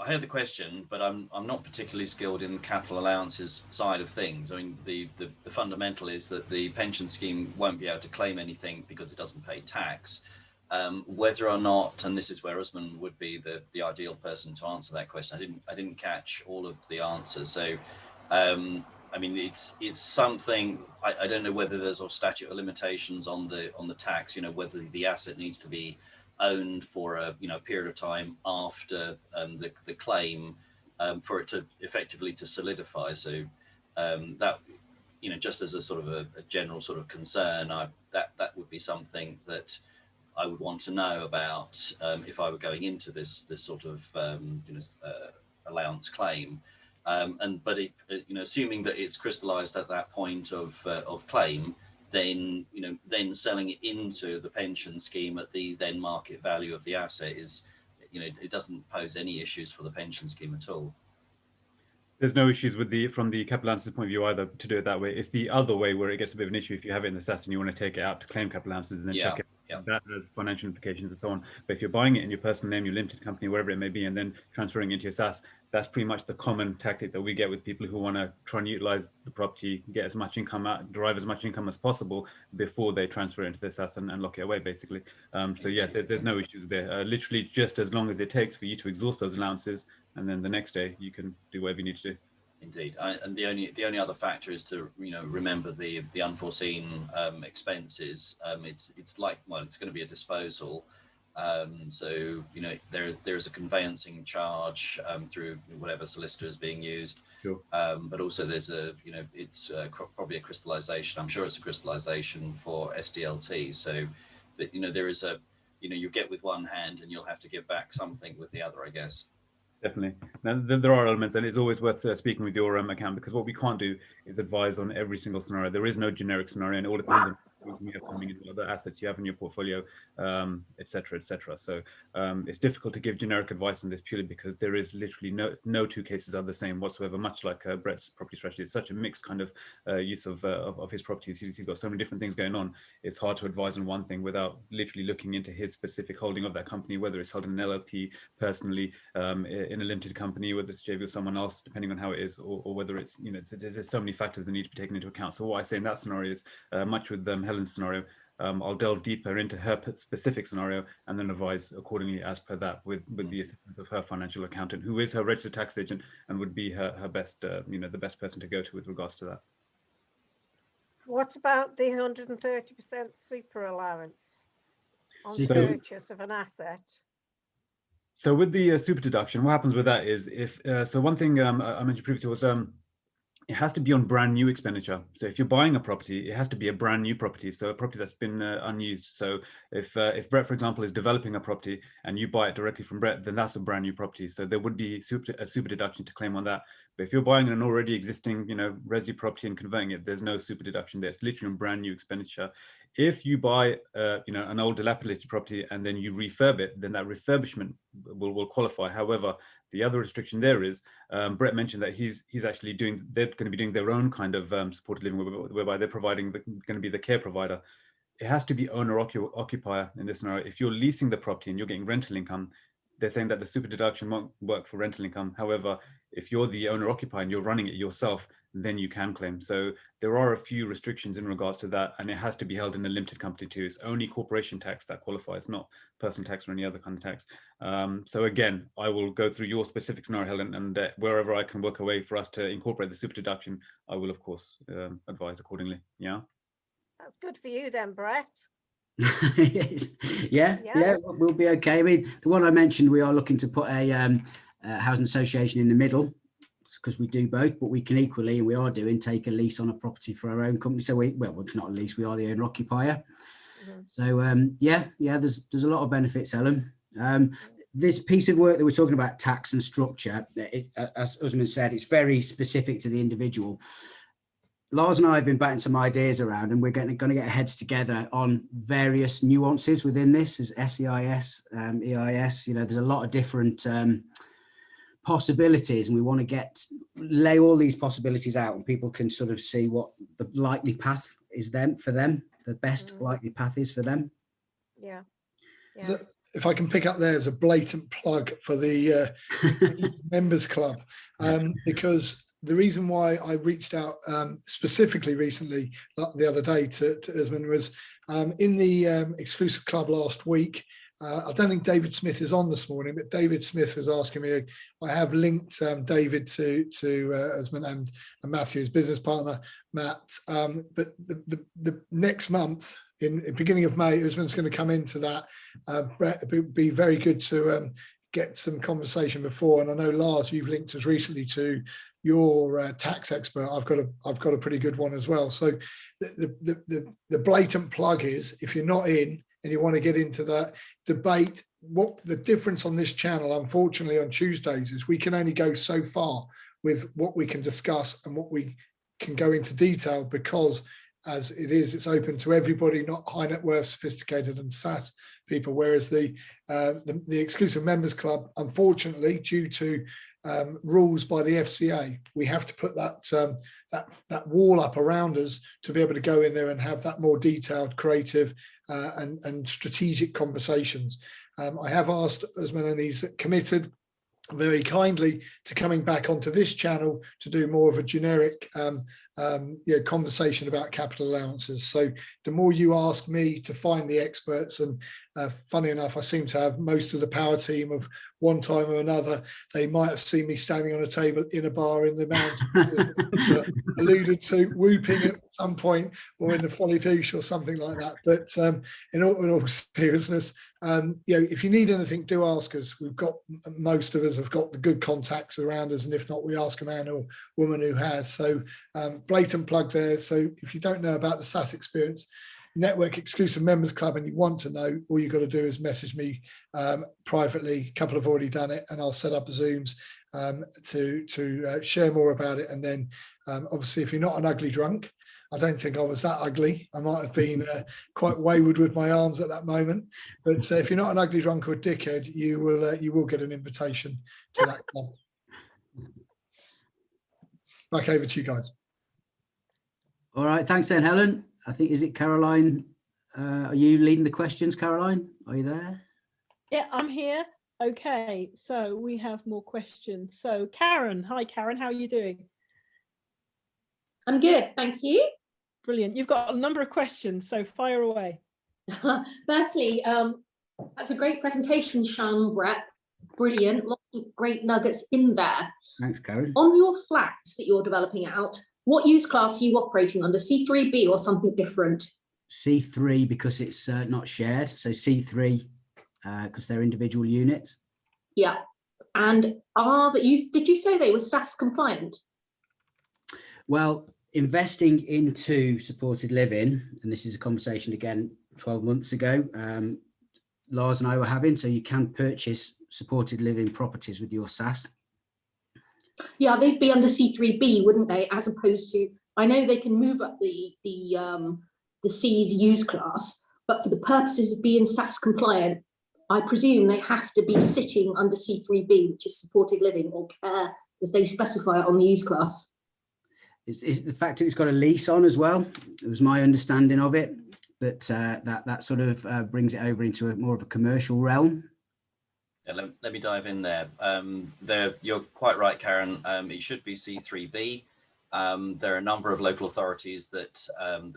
heard the question, but I'm not particularly skilled in the capital allowances side of things. I mean, the fundamental is that the pension scheme won't be able to claim anything because it doesn't pay tax. Whether or not, and this is where Usman would be the ideal person to answer that question. I didn't catch all of the answers. So, I mean, it's something. I don't know whether there's a statute of limitations on the tax. You know, whether the asset needs to be owned for a period of time after the claim for it to effectively to solidify. So that just as a sort of a general sort of concern, that would be something that I would want to know about if I were going into this sort of allowance claim. But assuming that it's crystallized at that point of claim, then selling it into the pension scheme at the then market value of the asset is, it doesn't pose any issues for the pension scheme at all. There's no issues from the capital allowances point of view either to do it that way. It's the other way where it gets a bit of an issue if you have it in the SAS and you want to take it out to claim capital allowances and then check it. Yeah. That has financial implications and so on. But if you're buying it in your personal name, your limited company, wherever it may be, and then transferring into your SAS, that's pretty much the common tactic that we get with people who want to try and utilize the property, get as much income out, derive as much income as possible before they transfer it into their SAS and lock it away, basically. So yeah, there's no issues there. Literally just as long as it takes for you to exhaust those allowances, and then the next day you can do whatever you need to do. Indeed, and the only other factor is to remember the unforeseen expenses. It's like, well, it's going to be a disposal, so there is a conveyancing charge through whatever solicitor is being used. Sure. But also there's it's probably a crystallization. I'm sure it's a crystallization for SDLT. So, but there is you get with one hand and you'll have to give back something with the other, I guess. Definitely. Now, there are elements, and it's always worth speaking with your account, because what we can't do is advise on every single scenario. There is no generic scenario, and it all depends on you have coming into other assets you have in your portfolio, et cetera, et cetera. So it's difficult to give generic advice on this purely because there is literally no two cases are the same whatsoever, much like Brett's property strategy. It's such a mixed kind of use of his properties. He's got so many different things going on. It's hard to advise on one thing without literally looking into his specific holding of that company, whether it's held in an LLP personally, in a limited company, whether it's JV with someone else, depending on how it is, or whether it's, there's so many factors that need to be taken into account. So what I say in that scenario is, much with Helen's scenario, I'll delve deeper into her specific scenario and then advise accordingly as per that with the assistance of her financial accountant, who is her registered tax agent and would be her best, the best person to go to with regards to that. What about the 130% super allowance on So- purchase of an asset? So with the super deduction, what happens with that is if so one thing I mentioned previously was it has to be on brand new expenditure. So if you're buying a property, it has to be a brand new property. So a property that's been unused. So if Brett, for example, is developing a property and you buy it directly from Brett, then that's a brand new property. So there would be a super deduction to claim on that. But if you're buying an already existing, resi property and converting it, there's no super deduction there. It's literally a brand new expenditure. If you buy, an old dilapidated property and then you refurb it, then that refurbishment will qualify. However, the other restriction there is Brett mentioned that they're going to be doing their own kind of supported living, whereby they're going to be the care provider. It has to be owner occupier in this scenario. If you're leasing the property and you're getting rental income, they're saying that the super deduction won't work for rental income. However, if you're the owner occupier and you're running it yourself, then you can claim. So there are a few restrictions in regards to that, and it has to be held in a limited company too. It's only corporation tax that qualifies, not personal tax or any other kind of tax. So again, I will go through your specific scenario, Helen, and wherever I can work a way for us to incorporate the super deduction, I will of course advise accordingly. Yeah. That's good for you then, Brett. yeah, we'll be okay. I mean, the one I mentioned, we are looking to put a housing association in the middle, because we do both, but we can equally, and we are doing, take a lease on a property for our own company. So it's not a lease, we are the owner occupier. So there's a lot of benefits, Ellen. This piece of work that we're talking about, tax and structure, as Usman said, it's very specific to the individual. Lars and I have been batting some ideas around, and we're going to get our heads together on various nuances within this, as SEIS, EIS. There's a lot of different possibilities, and we want to lay all these possibilities out, and people can sort of see what the likely path is for them, the best likely path is for them. Yeah. So if I can pick up there as a blatant plug for the members club, because the reason why I reached out specifically recently, the other day to Usman, was in the exclusive club last week. I don't think David Smith is on this morning, but David Smith was asking me. I have linked David to Usman and Matthew, his business partner, Matt. But the next month, in beginning of May, Usman's going to come into that. It would be very good to get some conversation before. And I know, Lars, you've linked us recently to your tax expert. I've got a pretty good one as well. So the blatant plug is, if you're not in and you want to get into that debate, what the difference on this channel, unfortunately, on Tuesdays, is we can only go so far with what we can discuss and what we can go into detail, because as it is, it's open to everybody, not high net worth, sophisticated and SaaS people. Whereas the exclusive members club, unfortunately, due to rules by the FCA, we have to put that wall up around us to be able to go in there and have that more detailed, creative and strategic conversations. I have asked Usman, and he's committed very kindly to coming back onto this channel to do more of a generic conversation about capital allowances. So the more you ask me to find the experts, and funny enough, I seem to have most of the power team of one time or another. They might have seen me standing on a table in a bar in the mountains, alluded to whooping at some point, or in the Folly Douche or something like that. But in all seriousness, if you need anything, do ask us. Most of us have got the good contacts around us, and if not, we ask a man or woman who has. So blatant plug there. So if you don't know about the SaaS Experience Network Exclusive Members Club and you want to know, all you've got to do is message me privately. A couple have already done it, and I'll set up Zooms to share more about it. And then obviously, if you're not an ugly drunk, I don't think I was that ugly. I might have been quite wayward with my arms at that moment. But if you're not an ugly drunk or a dickhead, you will get an invitation to that club. Back over to you guys. All right, thanks then, Helen. I think, is it Caroline? Are you leading the questions, Caroline? Are you there? Yeah, I'm here. Okay, so we have more questions. So Karen, hi Karen, how are you doing? I'm good, thank you. Brilliant. You've got a number of questions, so fire away. Firstly, that's a great presentation, Sian, Brett. Brilliant, lots of great nuggets in there. Thanks, Karen. On your flats that you're developing out, What use class are you operating under, C3B or something different? C3 because it's not shared. So C3 because they're individual units. Yeah. And did you say they were SAS compliant? Well, investing into supported living, and this is a conversation again 12 months ago, Lars and I were having, so you can purchase supported living properties with your SAS. Yeah, they'd be under C3B, wouldn't they? As opposed to, I know they can move up the C's use class, but for the purposes of being SAS compliant, I presume they have to be sitting under C3B, which is supported living or care, as they specify it on the use class. It's the fact that it's got a lease on as well. It was my understanding of it that that sort of brings it over into more of a commercial realm. Yeah, let me dive in there. You're quite right, Karen. It should be C3B. There are a number of local authorities that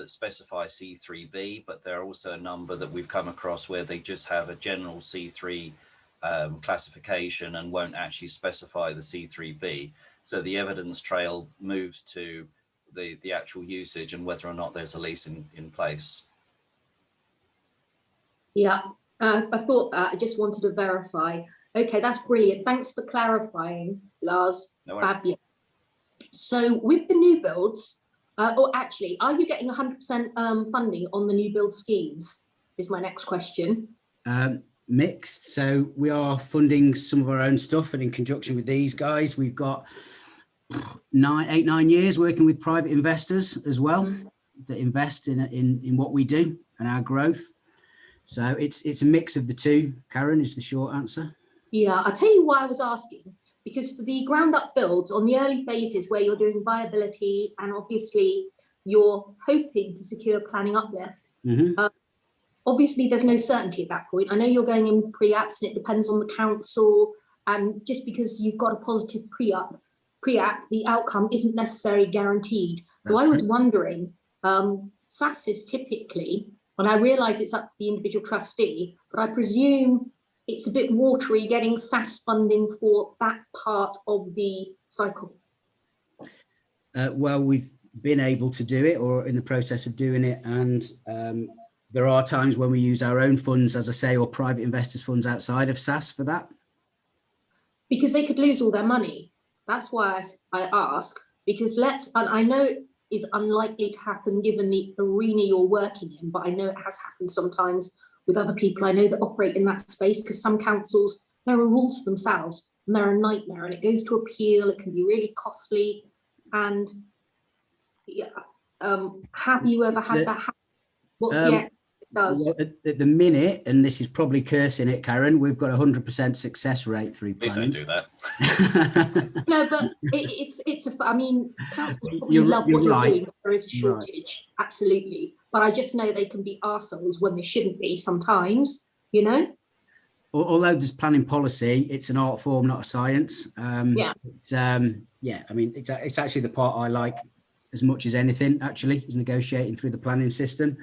specify C3B, but there are also a number that we've come across where they just have a general C3 classification and won't actually specify the C3B. So the evidence trail moves to the actual usage and whether or not there's a lease in place. Yeah, I thought that. I just wanted to verify. Okay, that's brilliant. Thanks for clarifying, Lars. No worries. Fabulous. So with the new builds, or actually, are you getting 100% funding on the new build schemes? Is my next question. Mixed. So we are funding some of our own stuff, and in conjunction with these guys, we've got 9 years working with private investors as well that invest in what we do and our growth. So it's a mix of the two, Karen, is the short answer. Yeah, I'll tell you why I was asking, because for the ground up builds on the early phases where you're doing viability and obviously you're hoping to secure planning uplift, obviously there's no certainty at that point. I know you're going in pre-apps and it depends on the council, and just because you've got a positive pre-app, the outcome isn't necessarily guaranteed. So I was wondering, SAS is typically, and I realise it's up to the individual trustee, but I presume it's a bit watery getting SAS funding for that part of the cycle. Well, we've been able to do it or in the process of doing it. And there are times when we use our own funds, as I say, or private investors' funds outside of SAS for that. Because they could lose all their money. That's why I ask, because and I know it is unlikely to happen given the arena you're working in, but I know it has happened sometimes with other people I know that operate in that space, because some councils, there are rules themselves and they're a nightmare and it goes to appeal, it can be really costly. And yeah, have you ever had that happen? What's the exit it does? Well, at the minute, and this is probably cursing it, Karen, we've got 100% success rate through planning. Please don't do that. No, but I mean, councils probably love what you're doing. There is a shortage, absolutely. But I just know they can be arseholes when they shouldn't be sometimes, you know? Although there's planning policy, it's an art form, not a science. Yeah. I mean, it's actually the part I like as much as anything, actually, is negotiating through the planning system.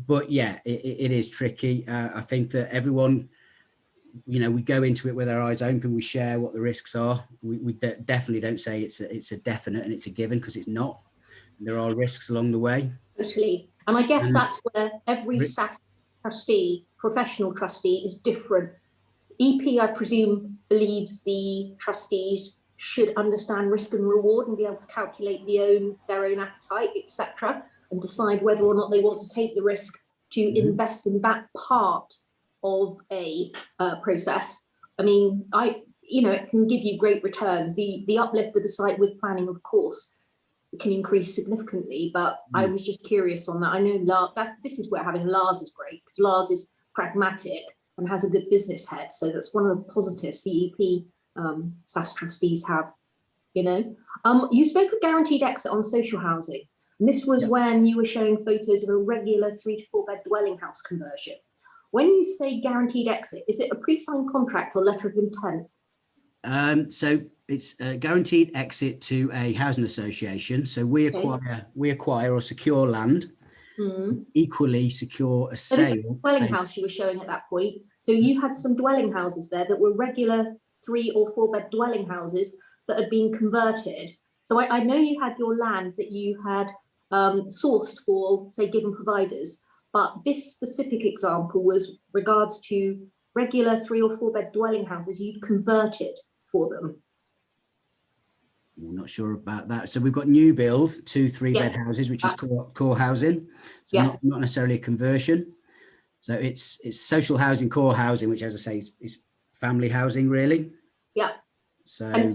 But yeah, it is tricky. I think that everyone, you know, we go into it with our eyes open, we share what the risks are. We definitely don't say it's a definite and it's a given, because it's not. There are risks along the way. Totally. And I guess that's where every SAS trustee, professional trustee, is different. EP, I presume, believes the trustees should understand risk and reward and be able to calculate their own appetite, etc., and decide whether or not they want to take the risk to invest in that part of a process. I mean, it can give you great returns. The uplift of the site with planning, of course, can increase significantly, but I was just curious on that. I know this is where having Lars is great, because Lars is pragmatic and has a good business head. So that's one of the positives the EP SAS trustees have, you know. You spoke of guaranteed exit on social housing, and this was when you were showing photos of a regular 3 to 4 bed dwelling house conversion. When you say guaranteed exit, is it a pre-signed contract or letter of intent? So it's a guaranteed exit to a housing association. So we acquire or secure land, equally secure a sale. So this dwelling house you were showing at that point. So you had some dwelling houses there that were regular 3 or 4 bed dwelling houses that had been converted. So So I know you had your land that you had sourced for, say, given providers, but this specific example was regards to regular 3 or 4 bed dwelling houses. You'd converted for them. I'm not sure about that. So we've got new build, 2 3-bed houses, which is core housing. So not necessarily a conversion. So it's social housing, core housing, which, as I say, is family housing, really. Yeah. So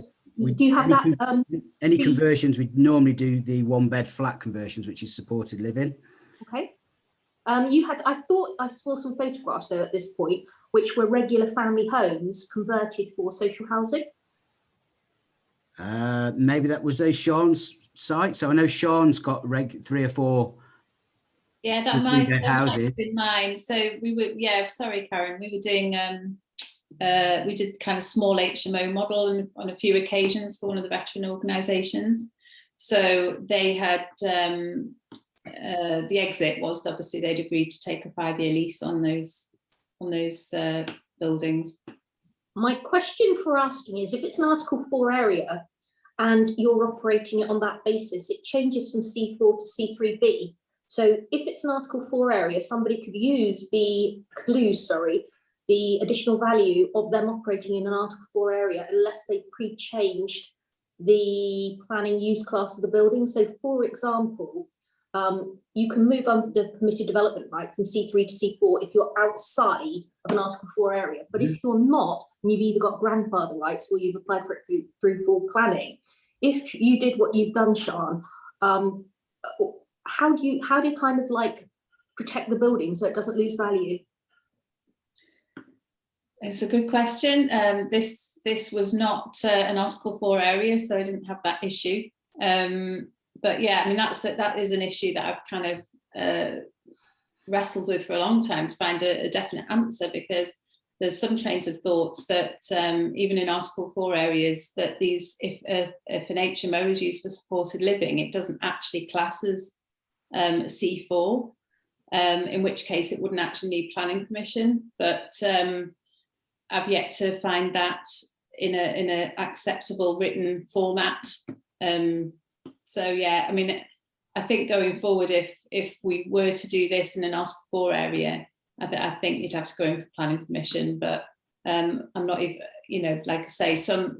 do you have that? Any conversions, we normally do the 1-bed flat conversions, which is supported living. Okay. I thought I saw some photographs there at this point, which were regular family homes converted for social housing. Maybe that was Sean's site. So I know Sean's got 3 or 4. Yeah, that might houses. have been mine. So we were, sorry, Karen, we were doing, we did kind of small HMO model on a few occasions for one of the veteran organisations. So they had, the exit was obviously they'd agreed to take a 5-year lease on those buildings. My question for asking is, if it's an Article 4 area and you're operating it on that basis, it changes from C4 to C3B. So if it's an Article 4 area, somebody could use the additional value of them operating in an Article 4 area unless they pre-changed the planning use class of the building. So for example, you can move under permitted development right from C3 to C4 if you're outside of an Article 4 area. But if you're not, and you've either got grandfather rights or you've applied for it through full planning, if you did what you've done, Sian, how do you kind of like protect the building so it doesn't lose value? It's a good question. This was not an Article 4 area, so I didn't have that issue. But yeah, I mean, that is an issue that I've kind of wrestled with for a long time to find a definite answer, because there's some trains of thoughts that even in Article 4 areas, that if an HMO is used for supported living, it doesn't actually class as C4, in which case it wouldn't actually need planning permission. But I've yet to find that in a acceptable written format. So yeah, I mean, I think going forward, if we were to do this in an Article 4 area, I think you'd have to go in for planning permission. But I'm not even, like I say, some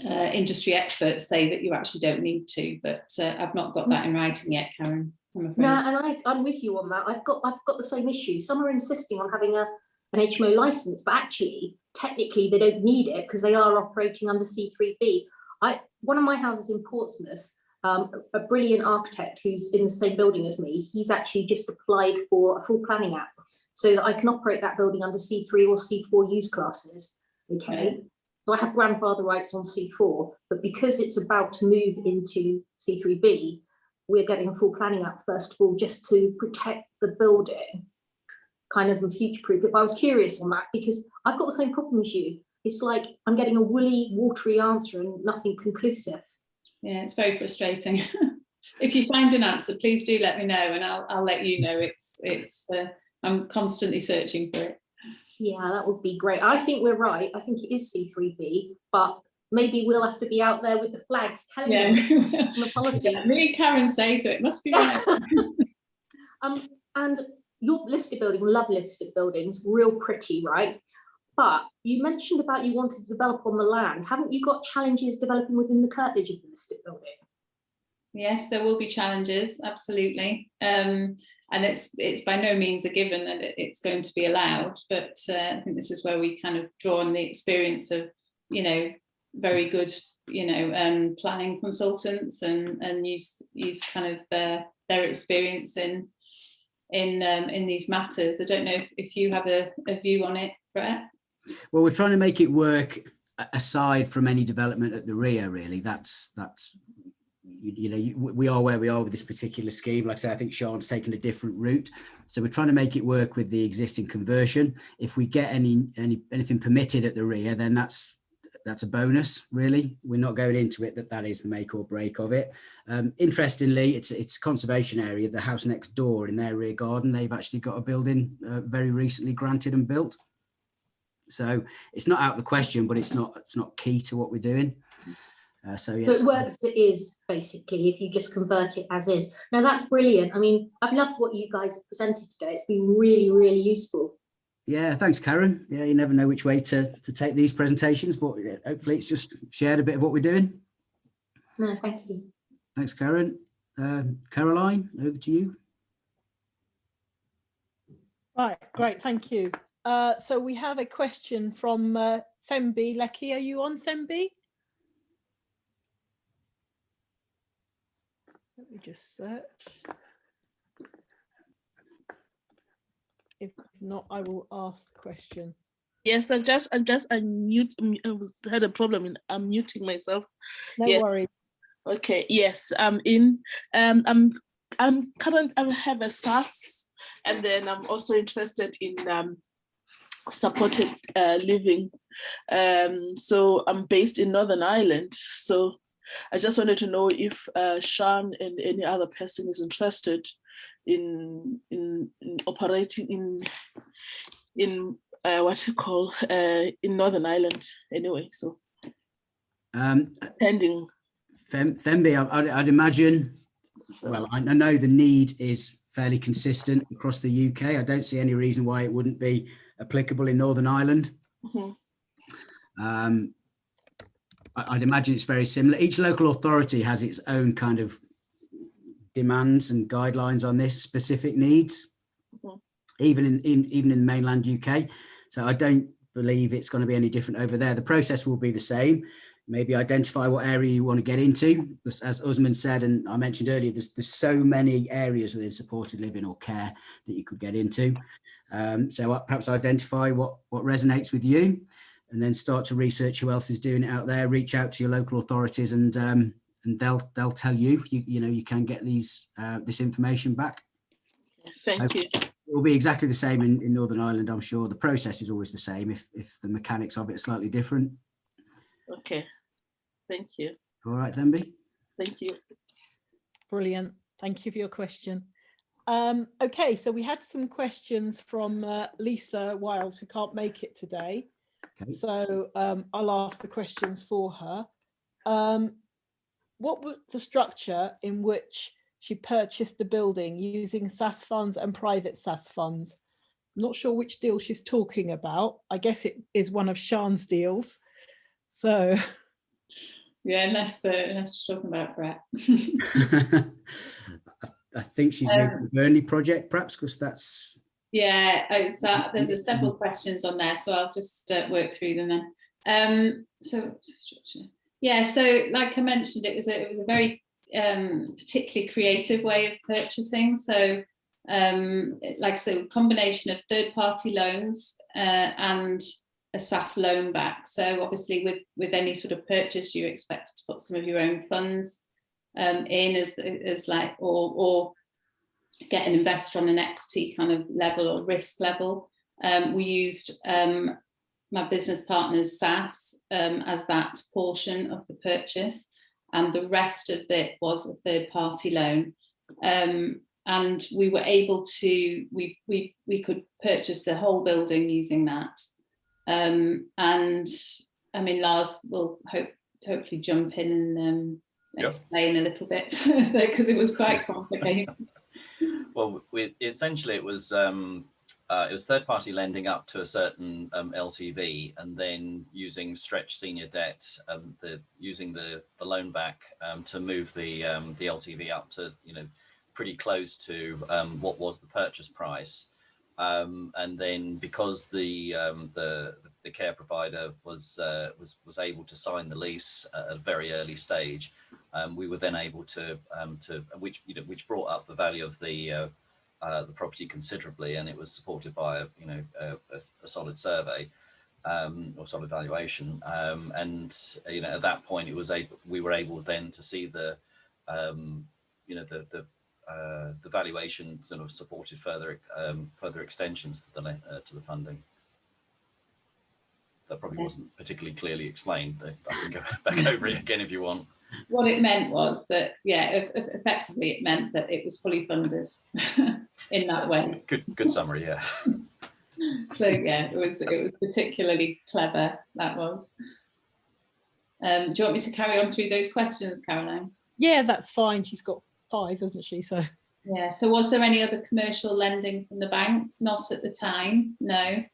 industry experts say that you actually don't need to, but I've not got that in writing yet, Karen. I'm afraid. No, and I'm with you on that. I've got the same issue. Some are insisting on having an HMO license, but actually, technically, they don't need it because they are operating under C3B. One of my houses in Portsmouth, a brilliant architect who's in the same building as me, he's actually just applied for a full planning app so that I can operate that building under C3 or C4 use classes. Okay. So I have grandfather rights on C4, but because it's about to move into C3B, we're getting a full planning app first of all, just to protect the building, kind of future-proof it. But I was curious on that because I've got the same problem as you. It's like I'm getting a woolly, watery answer and nothing conclusive. Yeah, it's very frustrating. If you find an answer, please do let me know, and I'll let you know. I'm constantly searching for it. Yeah, that would be great. I think we're right. I think it is C3B, but maybe we'll have to be out there with the flags telling them the policy. Yeah, me and Karen say so. It must be right. And your listed building, love listed buildings, real pretty, right? But you mentioned about you wanted to develop on the land. Haven't you got challenges developing within the curtilage of the listed building? Yes, there will be challenges, absolutely. And it's by no means a given that it's going to be allowed. But I think this is where we kind of draw on the experience of, very good, planning consultants and use kind of their experience in these matters. I don't know if you have a view on it, Brett. Well, we're trying to make it work aside from any development at the rear, really. That's we are where we are with this particular scheme. Like I say, I think Sian's taken a different route. So we're trying to make it work with the existing conversion. If we get anything permitted at the rear, then that's a bonus, really. We're not going into it that is the make or break of it. Interestingly, it's a conservation area. The house next door in their rear garden, they've actually got a building very recently granted and built. So it's not out of the question, but it's not key to what we're doing. So, yeah, So it works as it is, basically, if you just convert it as is. Now, that's brilliant. I mean, I've loved what you guys have presented today. It's been really, really useful. Yeah, thanks, Karen. Yeah, you never know which way to take these presentations, but hopefully it's just shared a bit of what we're doing. No, thank you. Thanks, Karen. Caroline, over to you. Right, great, thank you. So we have a question from Thembi Lecky. Are you on, Thembi? Let me just search. If not, I will ask the question. Yes, I just unmute. I had a problem in unmuting myself. No Yes. worries. Okay. Yes, I'm in. I'm current. I have a SAS, and then I'm also interested in supported living. So I'm based in Northern Ireland. So I just wanted to know if Sian and any other person is interested in operating in what you call in Northern Ireland anyway. So pending. Thembi, I'd imagine, well, I know the need is fairly consistent across the UK. I don't see any reason why it wouldn't be applicable in Northern Ireland. Mm-hmm. I'd imagine it's very similar. Each local authority has its own kind of demands and guidelines on this specific needs, Mm-hmm. even in the mainland UK. So I don't believe it's going to be any different over there. The process will be the same. Maybe identify what area you want to get into. As Usman said, and I mentioned earlier, there's so many areas within supported living or care that you could get into. So perhaps identify what resonates with you, and then start to research who else is doing it out there. Reach out to your local authorities, and they'll tell you. You can get this information back. Thank you. It will be exactly the same in Northern Ireland, I'm sure. The process is always the same. If the mechanics of it are slightly different. Okay. Thank you. All right, Thembi. Thank you. Brilliant. Thank you for your question. Okay, so we had some questions from Lisa Wiles, who can't make it today. Okay. So I'll ask the questions for her. What was the structure in which she purchased the building using SAS funds and private SAS funds? I'm not sure which deal she's talking about. I guess it is one of Sian's deals. So yeah, unless you're talking about Brett. I think she's making the Burnley project, perhaps, because that's. Yeah, there's several questions on there, so I'll just work through them then. So like I mentioned, it was a very particularly creative way of purchasing. So like I said, a combination of third-party loans and a SAS loan back. So obviously with any sort of purchase, you're expected to put some of your own funds in as like, or get an investor on an equity kind of level or risk level. We used my business partner's SAS as that portion of the purchase, and the rest of it was a third-party loan. And we were able to, we could purchase the whole building using that. And I mean, Lars will hopefully jump in and explain a little bit because it was quite complicated. Well, essentially it was third-party lending up to a certain LTV, and then using stretch senior debt, using the loan back to move the LTV up to pretty close to what was the purchase price, and then because the care provider was able to sign the lease at a very early stage, we were then able to which brought up the value of the property considerably, and it was supported by a solid survey or solid valuation, and at that point we were able then to see the valuation sort of supported further extensions to the funding. That probably wasn't particularly clearly explained. I can go back over it again if you want. What it meant was that, effectively it meant that it was fully funded in that way. Good summary, yeah. So yeah, it was particularly clever, that was. Do you want me to carry on through those questions, Caroline? Yeah, that's fine. She's got 5, hasn't she? So yeah. So was there any other commercial lending from the banks? Not at the time, no.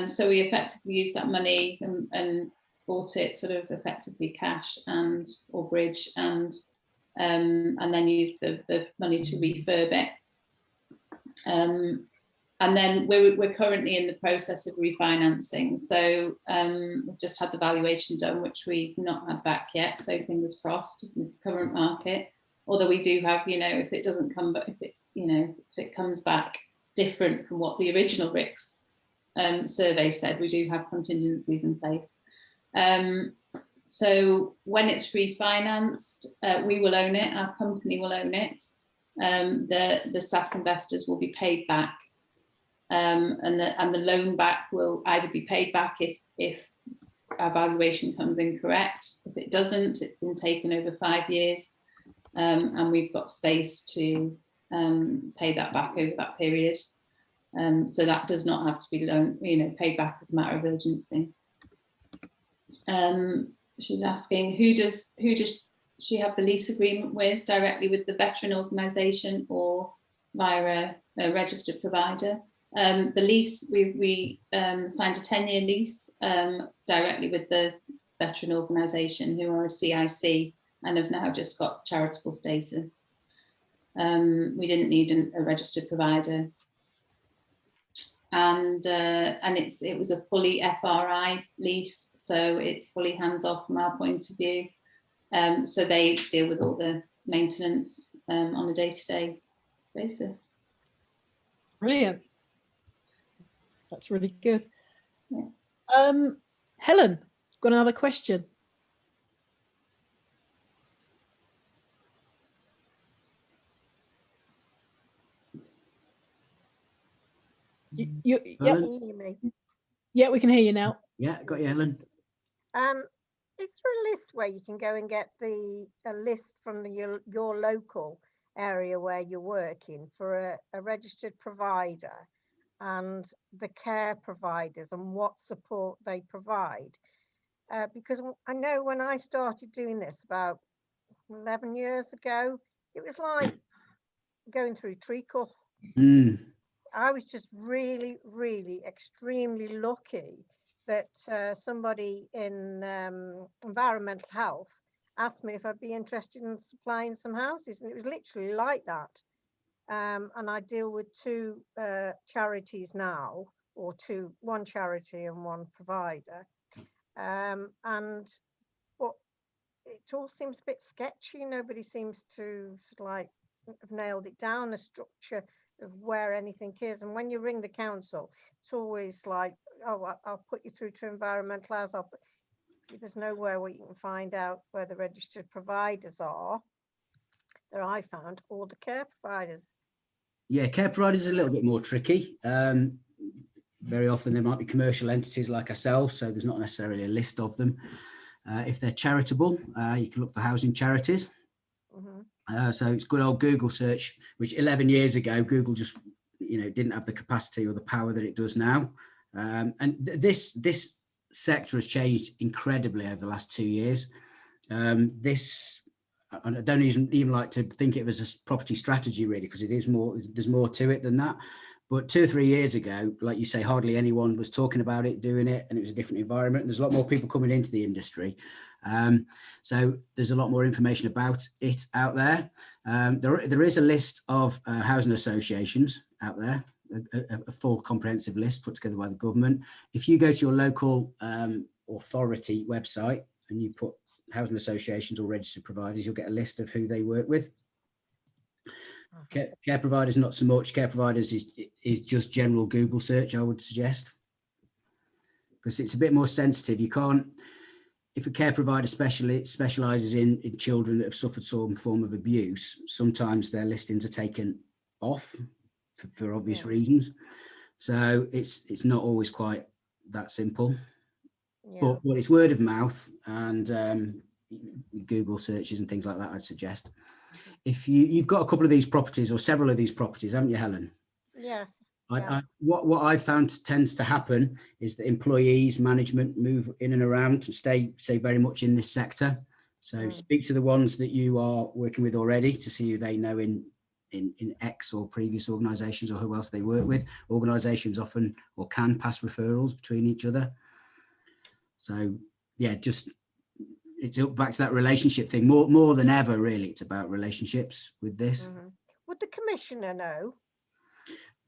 So we effectively used that money and bought it sort of effectively cash and or bridge and then used the money to refurb it. And then we're currently in the process of refinancing. So we've just had the valuation done, which we've not had back yet. So fingers crossed in this current market. Although we do have, you know, if it doesn't come back, if it comes back different from what the original RICS survey said, we do have contingencies in place. So when it's refinanced, we will own it. Our company will own it. The SAS investors will be paid back. And the loan back will either be paid back if our valuation comes incorrect. If it doesn't, it's been taken over 5 years, and we've got space to pay that back over that period. So that does not have to be paid back as a matter of urgency. She's asking who does she have the lease agreement with, directly with the veteran organisation or via a registered provider? The lease, we signed a 10-year lease directly with the veteran organisation, who are a CIC and have now just got charitable status. We didn't need a registered provider, and it was a fully FRI lease, so it's fully hands off from our point of view. So they deal with all the maintenance on a day-to-day basis. brilliant. That's really good. Yeah. Helen, got another question? Yeah, we can hear you now. Yeah, got you, Helen. Is there a list where you can go and get a list from your local area where you're working for a registered provider and the care providers and what support they provide? Because I know when I started doing this about 11 years ago, it was like going through treacle. I was just really, really extremely lucky that somebody in environmental health asked me if I'd be interested in supplying some houses, and it was literally like that. And I deal with 2 charities now, or one charity and one provider. But it all seems a bit sketchy. Nobody seems to have nailed it down, a structure of where anything is. And when you ring the council, it's always like, oh, I'll put you through to environmental health. There's nowhere where you can find out where the registered providers are that I found, or the care providers. Yeah, care providers is a little bit more tricky. Very often there might be commercial entities like ourselves, so there's not necessarily a list of them. If they're charitable, you can look for housing charities. So it's good old Google search, which 11 years ago, Google just, didn't have the capacity or the power that it does now. And this sector has changed incredibly over the last 2 years. I don't even like to think of it as a property strategy, really, because there's more to it than that. But 2 or 3 years ago, like you say, hardly anyone was talking about it, doing it, and it was a different environment. There's a lot more people coming into the industry. So there's a lot more information about it out there. There is a list of housing associations out there, a full comprehensive list put together by the government. If you go to your local authority website and you put housing associations or registered providers, you'll get a list of who they work with. Care providers, not so much. Care providers is just general Google search, I would suggest, because it's a bit more sensitive. You can't, if a care provider specialises in children that have suffered some form of abuse, sometimes their listings are taken off for obvious reasons. So it's not always quite that simple. But it's word of mouth and Google searches and things like that, I'd suggest. If you've got a couple of these properties or several of these properties, haven't you, Helen? Yes. What I found tends to happen is that employees, management move in and around to stay very much in this sector. So speak to the ones that you are working with already to see who they know in X or previous organisations, or who else they work with. Organisations often or can pass referrals between each other. So yeah, just it's back to that relationship thing more than ever. Really, it's about relationships with this. Would the commissioner know?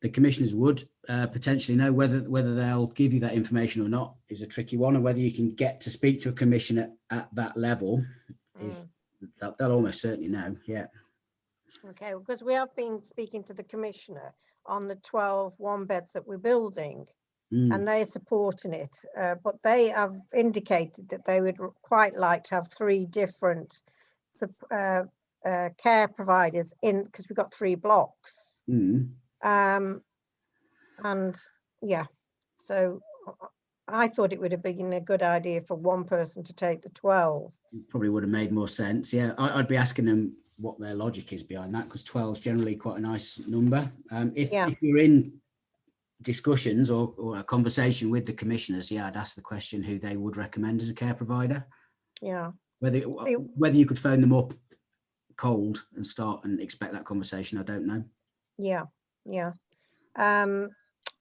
The commissioners would potentially know. Whether they'll give you that information or not is a tricky one, and whether you can get to speak to a commissioner at that level is they'll almost certainly know. Yeah. Okay, because we have been speaking to the commissioner on the 12 one-beds that we're building, and they're supporting it, but they have indicated that they would quite like to have 3 different care providers in, because we've got 3 blocks. And yeah, so I thought it would have been a good idea for one person to take the 12. Probably would have made more sense. Yeah, I'd be asking them what their logic is behind that, because 12 is generally quite a nice number. If you're in discussions or a conversation with the commissioners, I'd ask the question who they would recommend as a care provider. Yeah. Whether you could phone them up cold and start and expect that conversation, I don't know. Yeah.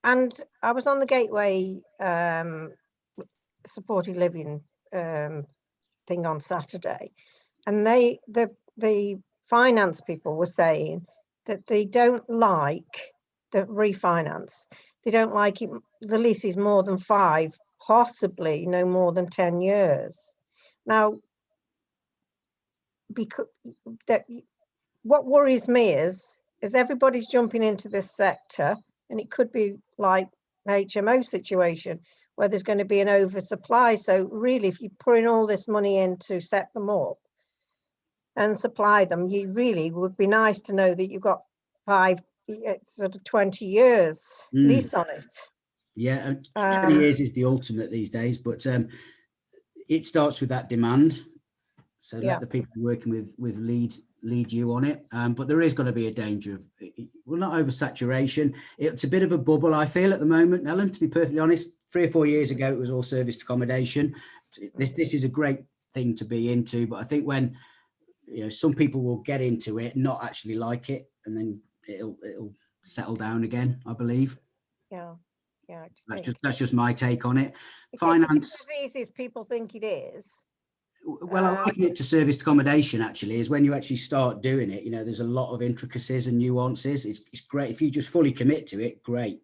And I was on the Gateway supported living thing on Saturday, and the finance people were saying that they don't like the refinance. They don't like it, the lease is more than 5, possibly no more than 10 years. Now, because what worries me is everybody's jumping into this sector, and it could be like the HMO situation where there's going to be an oversupply. So really, if you're putting all this money in to set them up and supply them, you really would be nice to know that you've got 20 years lease on it. Yeah, 20 years is the ultimate these days, but it starts with that demand. So let the people working with lead you on it. But there is going to be a danger of, well, not oversaturation. It's a bit of a bubble, I feel, at the moment, Ellen, to be perfectly honest. 3 or 4 years ago, it was all serviced accommodation. This is a great thing to be into, but I think when some people will get into it, not actually like it, and then it'll settle down again, I believe. Yeah. That's just my take on it. Finance, as easy as people think it is. Well, I liken it to serviced accommodation, actually, is when you actually start doing it, there's a lot of intricacies and nuances. It's great. If you just fully commit to it, great,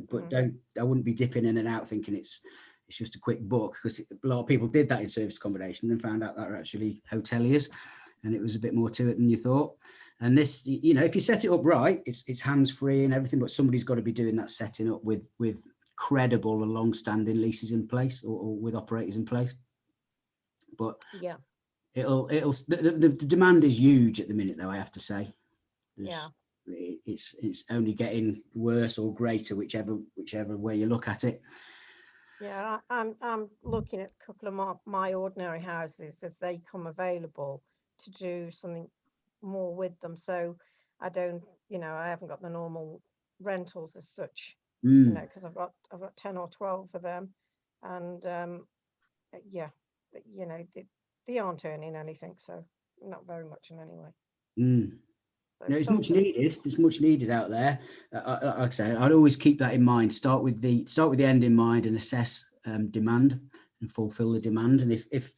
but I wouldn't be dipping in and out thinking it's just a quick book, because a lot of people did that in serviced accommodation and then found out that were actually hoteliers, and it was a bit more to it than you thought. And this, if you set it up right, it's hands-free and everything, but somebody's got to be doing that setting up with credible and long-standing leases in place, or with operators in place. But the demand is huge at the minute, though, I have to say. It's only getting worse or greater, whichever way you look at it. Yeah, I'm looking at a couple of my ordinary houses as they come available to do something more with them. So I don't, I haven't got the normal rentals as such, because I've got 10 or 12 of them, and they aren't earning anything, so not very much in any way. No, it's much needed. It's much needed out there. Like I say, I'd always keep that in mind. Start with the end in mind, and assess demand and fulfil the demand. And if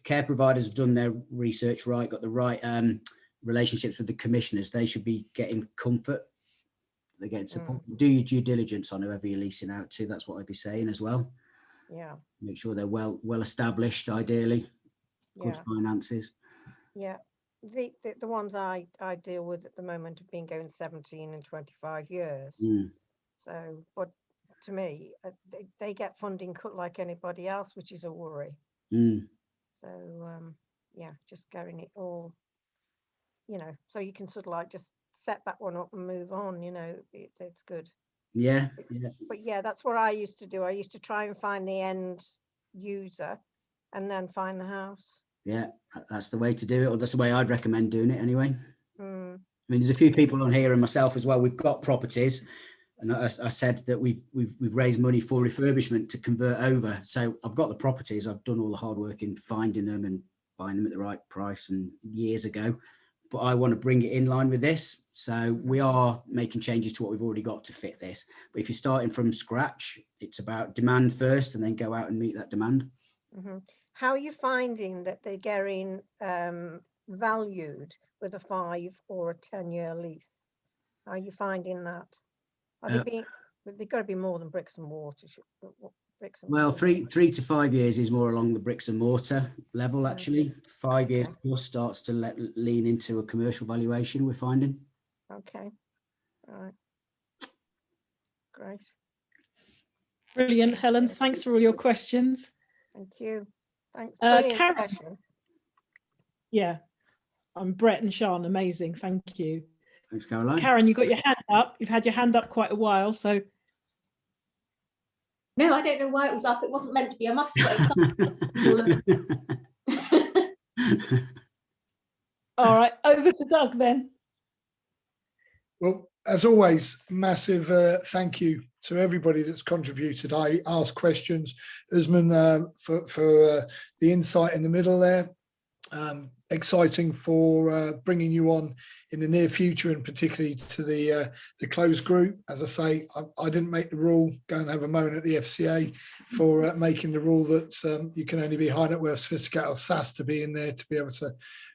care providers have done their research right, got the right relationships with the commissioners, they should be getting comfort. They're getting support. Do your due diligence on whoever you're leasing out to. That's what I'd be saying as well. Yeah. Make sure they're well established, ideally. Good finances. Yeah. The ones I deal with at the moment have been going 17 and 25 years. So, but to me, they get funding cut like anybody else, which is a worry. So, just getting it all, so you can sort of like just set that one up and move on, it's good. Yeah. But that's what I used to do. I used to try and find the end user and then find the house. Yeah, that's the way to do it, or that's the way I'd recommend doing it anyway. I mean, there's a few people on here and myself as well. We've got properties, And I said that we've raised money for refurbishment to convert over. So I've got the properties. I've done all the hard work in finding them and buying them at the right price and years ago. But I want to bring it in line with this. So we are making changes to what we've already got to fit this. But if you're starting from scratch, it's about demand first and then go out and meet that demand. Mm-hmm. How are you finding that they're getting valued with a 5 or a 10-year lease? How are you finding that? They've got to be more than bricks and mortar. Well, 3 to 5 years is more along the bricks and mortar level, actually. 5 years plus starts to lean into a commercial valuation, we're finding. Okay. All right. Great. Brilliant, Helen. Thanks for all your questions. Thank you. Thanks. Brilliant Karen, question. Yeah, I'm Brett and Sian. Amazing. Thank you. Thanks, Caroline. Karen, you got your hand up. You've had your hand up quite a while, so. No, I don't know why it was up. It wasn't meant to be. I must have got excited. All right, over to Doug then. Well, as always, massive thank you to everybody that's contributed. I asked questions, Usman, for the insight in the middle there. Exciting for bringing you on in the near future, and particularly to the closed group. As I say, I didn't make the rule. Go and have a moan at the FCA for making the rule that you can only be high net worth, sophisticated, or SaaS to be in there to be able to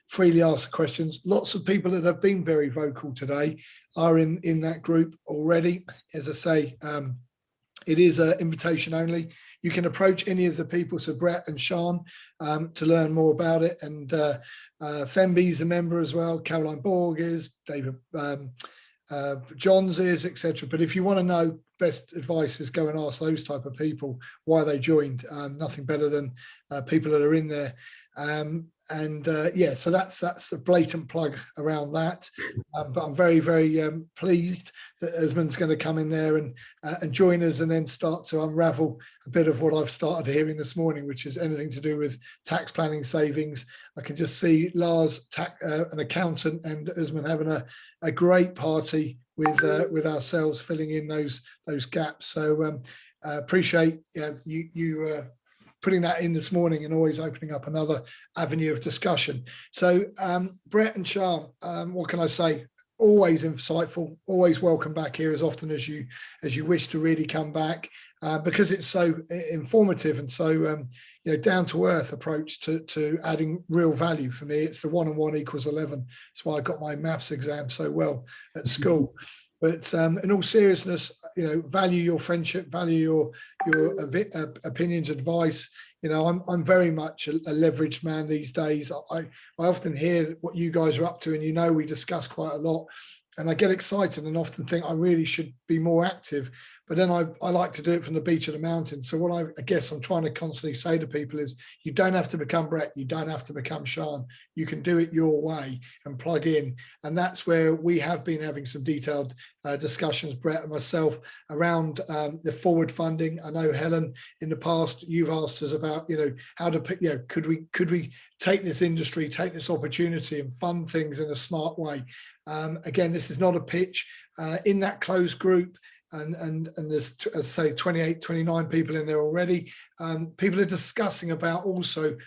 freely ask questions. Lots of people that have been very vocal today are in that group already. As I say, it is an invitation only. You can approach any of the people, so Brett and Sian, to learn more about it. And Themby's a member as well. Caroline Borg is, David Johns is, etc. But if you want to know, best advice is go and ask those type of people why they joined. Nothing better than people that are in there. Yeah, so that's a blatant plug around that. But I'm very, very pleased that Usman's going to come in there and join us, and then start to unravel a bit of what I've started hearing this morning, which is anything to do with tax planning, savings. I can just see Lars, an accountant, and Usman having a great party with ourselves, filling in those gaps. So appreciate you putting that in this morning and always opening up another avenue of discussion. So Brett and Sian, what can I say? Always insightful, always welcome back here as often as you wish to really come back, because it's so informative and so down to earth approach to adding real value. For me, it's the 1 and 1 equals 11. That's why I got my maths exam so well at school. But in all seriousness, value your friendship, value your opinions, advice. I'm very much a leveraged man these days. I often hear what you guys are up to, and we discuss quite a lot, and I get excited and often think I really should be more active. But then I like to do it from the beach or the mountain. So what I guess I'm trying to constantly say to people is, you don't have to become Brett, you don't have to become Sian. You can do it your way and plug in. And that's where we have been having some detailed discussions, Brett and myself, around the forward funding. I know, Helen, in the past, you've asked us about, how to pick, could we take this industry, take this opportunity and fund things in a smart way. Again, this is not a pitch. In that closed group, and there's, as I say, 28, 29 people in there already. People are discussing about also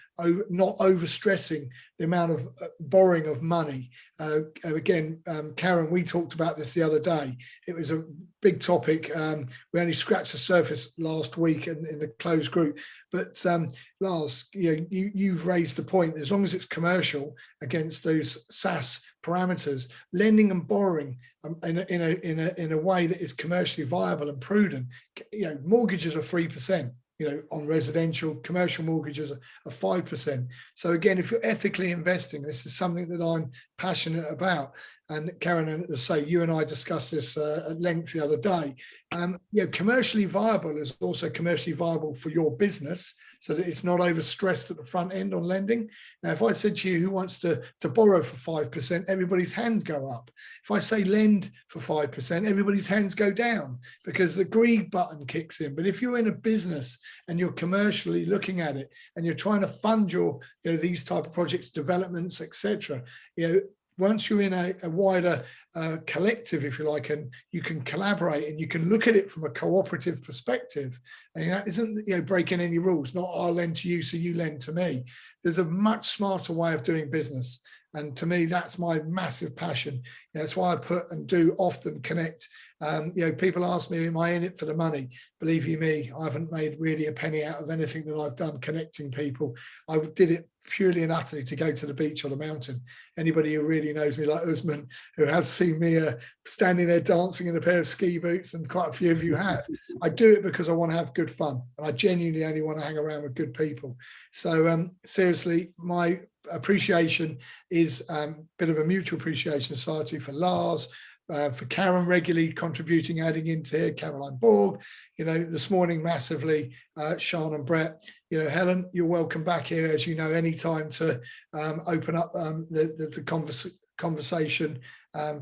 not overstressing the amount of borrowing of money. Again, Karen, we talked about this the other day. It was a big topic. We only scratched the surface last week in the closed group. But Lars, you've raised the point. As long as it's commercial against those SaaS parameters, lending and borrowing in a way that is commercially viable and prudent. Mortgages are 3%. On residential, commercial mortgages are 5%. So again, if you're ethically investing, this is something that I'm passionate about. And Karen, as I say, you and I discussed this at length the other day. Commercially viable is also commercially viable for your business, so that it's not overstressed at the front end on lending. Now, if I said to you, who wants to borrow for 5%, everybody's hands go up. If I say lend for 5%, everybody's hands go down, because the greed button kicks in. But if you're in a business and you're commercially looking at it and you're trying to fund your, these type of projects, developments, etc., once you're in a wider collective, if you like, and you can collaborate and you can look at it from a cooperative perspective, and that isn't breaking any rules, not I'll lend to you so you lend to me. There's a much smarter way of doing business, and to me that's my massive passion. That's why I put and do often connect. People ask me, am I in it for the money? Believe you me, I haven't made really a penny out of anything that I've done connecting people. I did it purely and utterly to go to the beach or the mountain. Anybody who really knows me, like Usman, who has seen me standing there dancing in a pair of ski boots, and quite a few of you have, I do it because I want to have good fun, and I genuinely only want to hang around with good people. So seriously, my appreciation is a bit of a mutual appreciation society for Lars, for Karen regularly contributing, adding into here, Caroline Borg, this morning massively, Sian and Brett. Helen, you're welcome back here, as you know, anytime to open up the conversation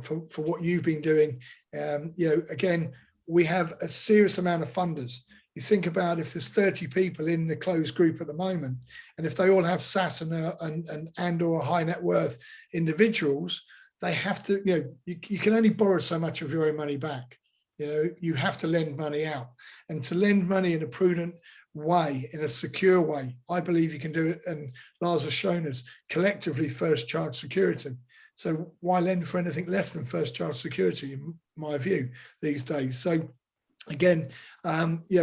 for what you've been doing. Again, we have a serious amount of funders. You think about if there's 30 people in the closed group at the moment, and if they all have SAS and or high net worth individuals, they have to, you can only borrow so much of your own money back. You have to lend money out, and to lend money in a prudent way, in a secure way, I believe you can do it. And Lars has shown us collectively first charge security. So why lend for anything less than first charge security, in my view, these days? So again,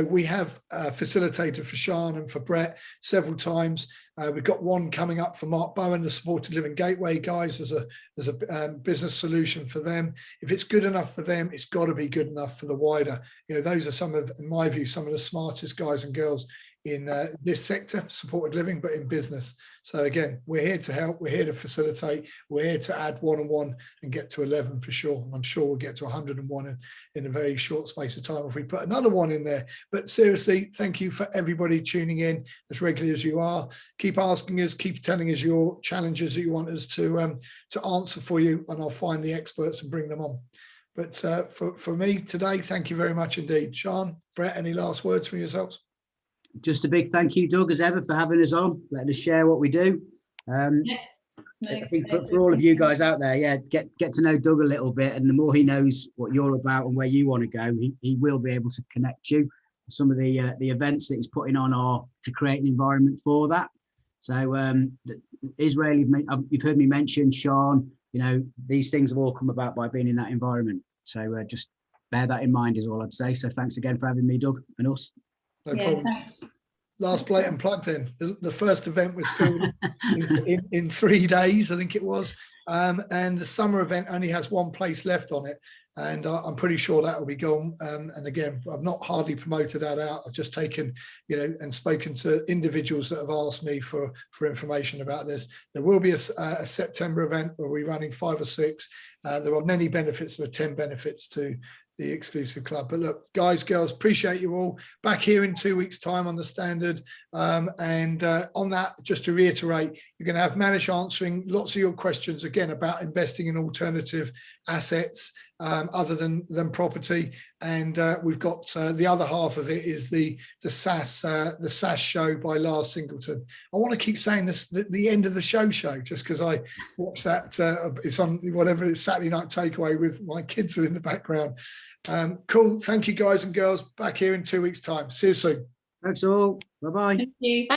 we have facilitated for Sian and for Brett several times. We've got one coming up for Mark Bowen, the Supported Living Gateway guys, as a business solution for them. If it's good enough for them, it's got to be good enough for the wider. Those are some of, in my view, some of the smartest guys and girls in this sector, supported living, but in business. So again, we're here to help, we're here to facilitate, we're here to add 1 and 1 and get to 11 for sure. I'm sure we'll get to 101 in a very short space of time if we put another one in there. But seriously, thank you for everybody tuning in as regularly as you are. Keep asking us, keep telling us your challenges that you want us to answer for you, and I'll find the experts and bring them on. But for me today, thank you very much indeed. Sian, Brett, any last words from yourselves? Just a big thank you, Doug, as ever, for having us on, letting us share what we do. I think for all of you guys out there, get to know Doug a little bit, and the more he knows what you're about and where you want to go, he will be able to connect you. Some of the events that he's putting on are to create an environment for that. So the Israel, you've heard me mention, Sian, these things have all come about by being in that environment. So just bear that in mind is all I'd say. So thanks again for having me, Doug, and us. No problem. Thanks. Last blatant plug then. The first event was filmed in 3 days, I think it was. And the summer event only has one place left on it. And I'm pretty sure that will be gone. And again, I've not hardly promoted that out. I've just taken, and spoken to individuals that have asked me for information about this. There will be a September event where we're running 5 or 6. There are many benefits. There are 10 benefits to the exclusive club. But look, guys, girls, appreciate you all. Back here in 2 weeks' time on the standard. And on that, just to reiterate, you're going to have Manish answering lots of your questions again about investing in alternative assets other than property. And we've got the other half of it is the SAS show by Lars Singleton. I want to keep saying this, the end of the show just because I watched that. It's on whatever it's Saturday Night Takeaway with my kids are in the background. Cool. Thank you, guys and girls. Back here in 2 weeks' time. See you soon. Thanks all. Bye-bye. Thank you.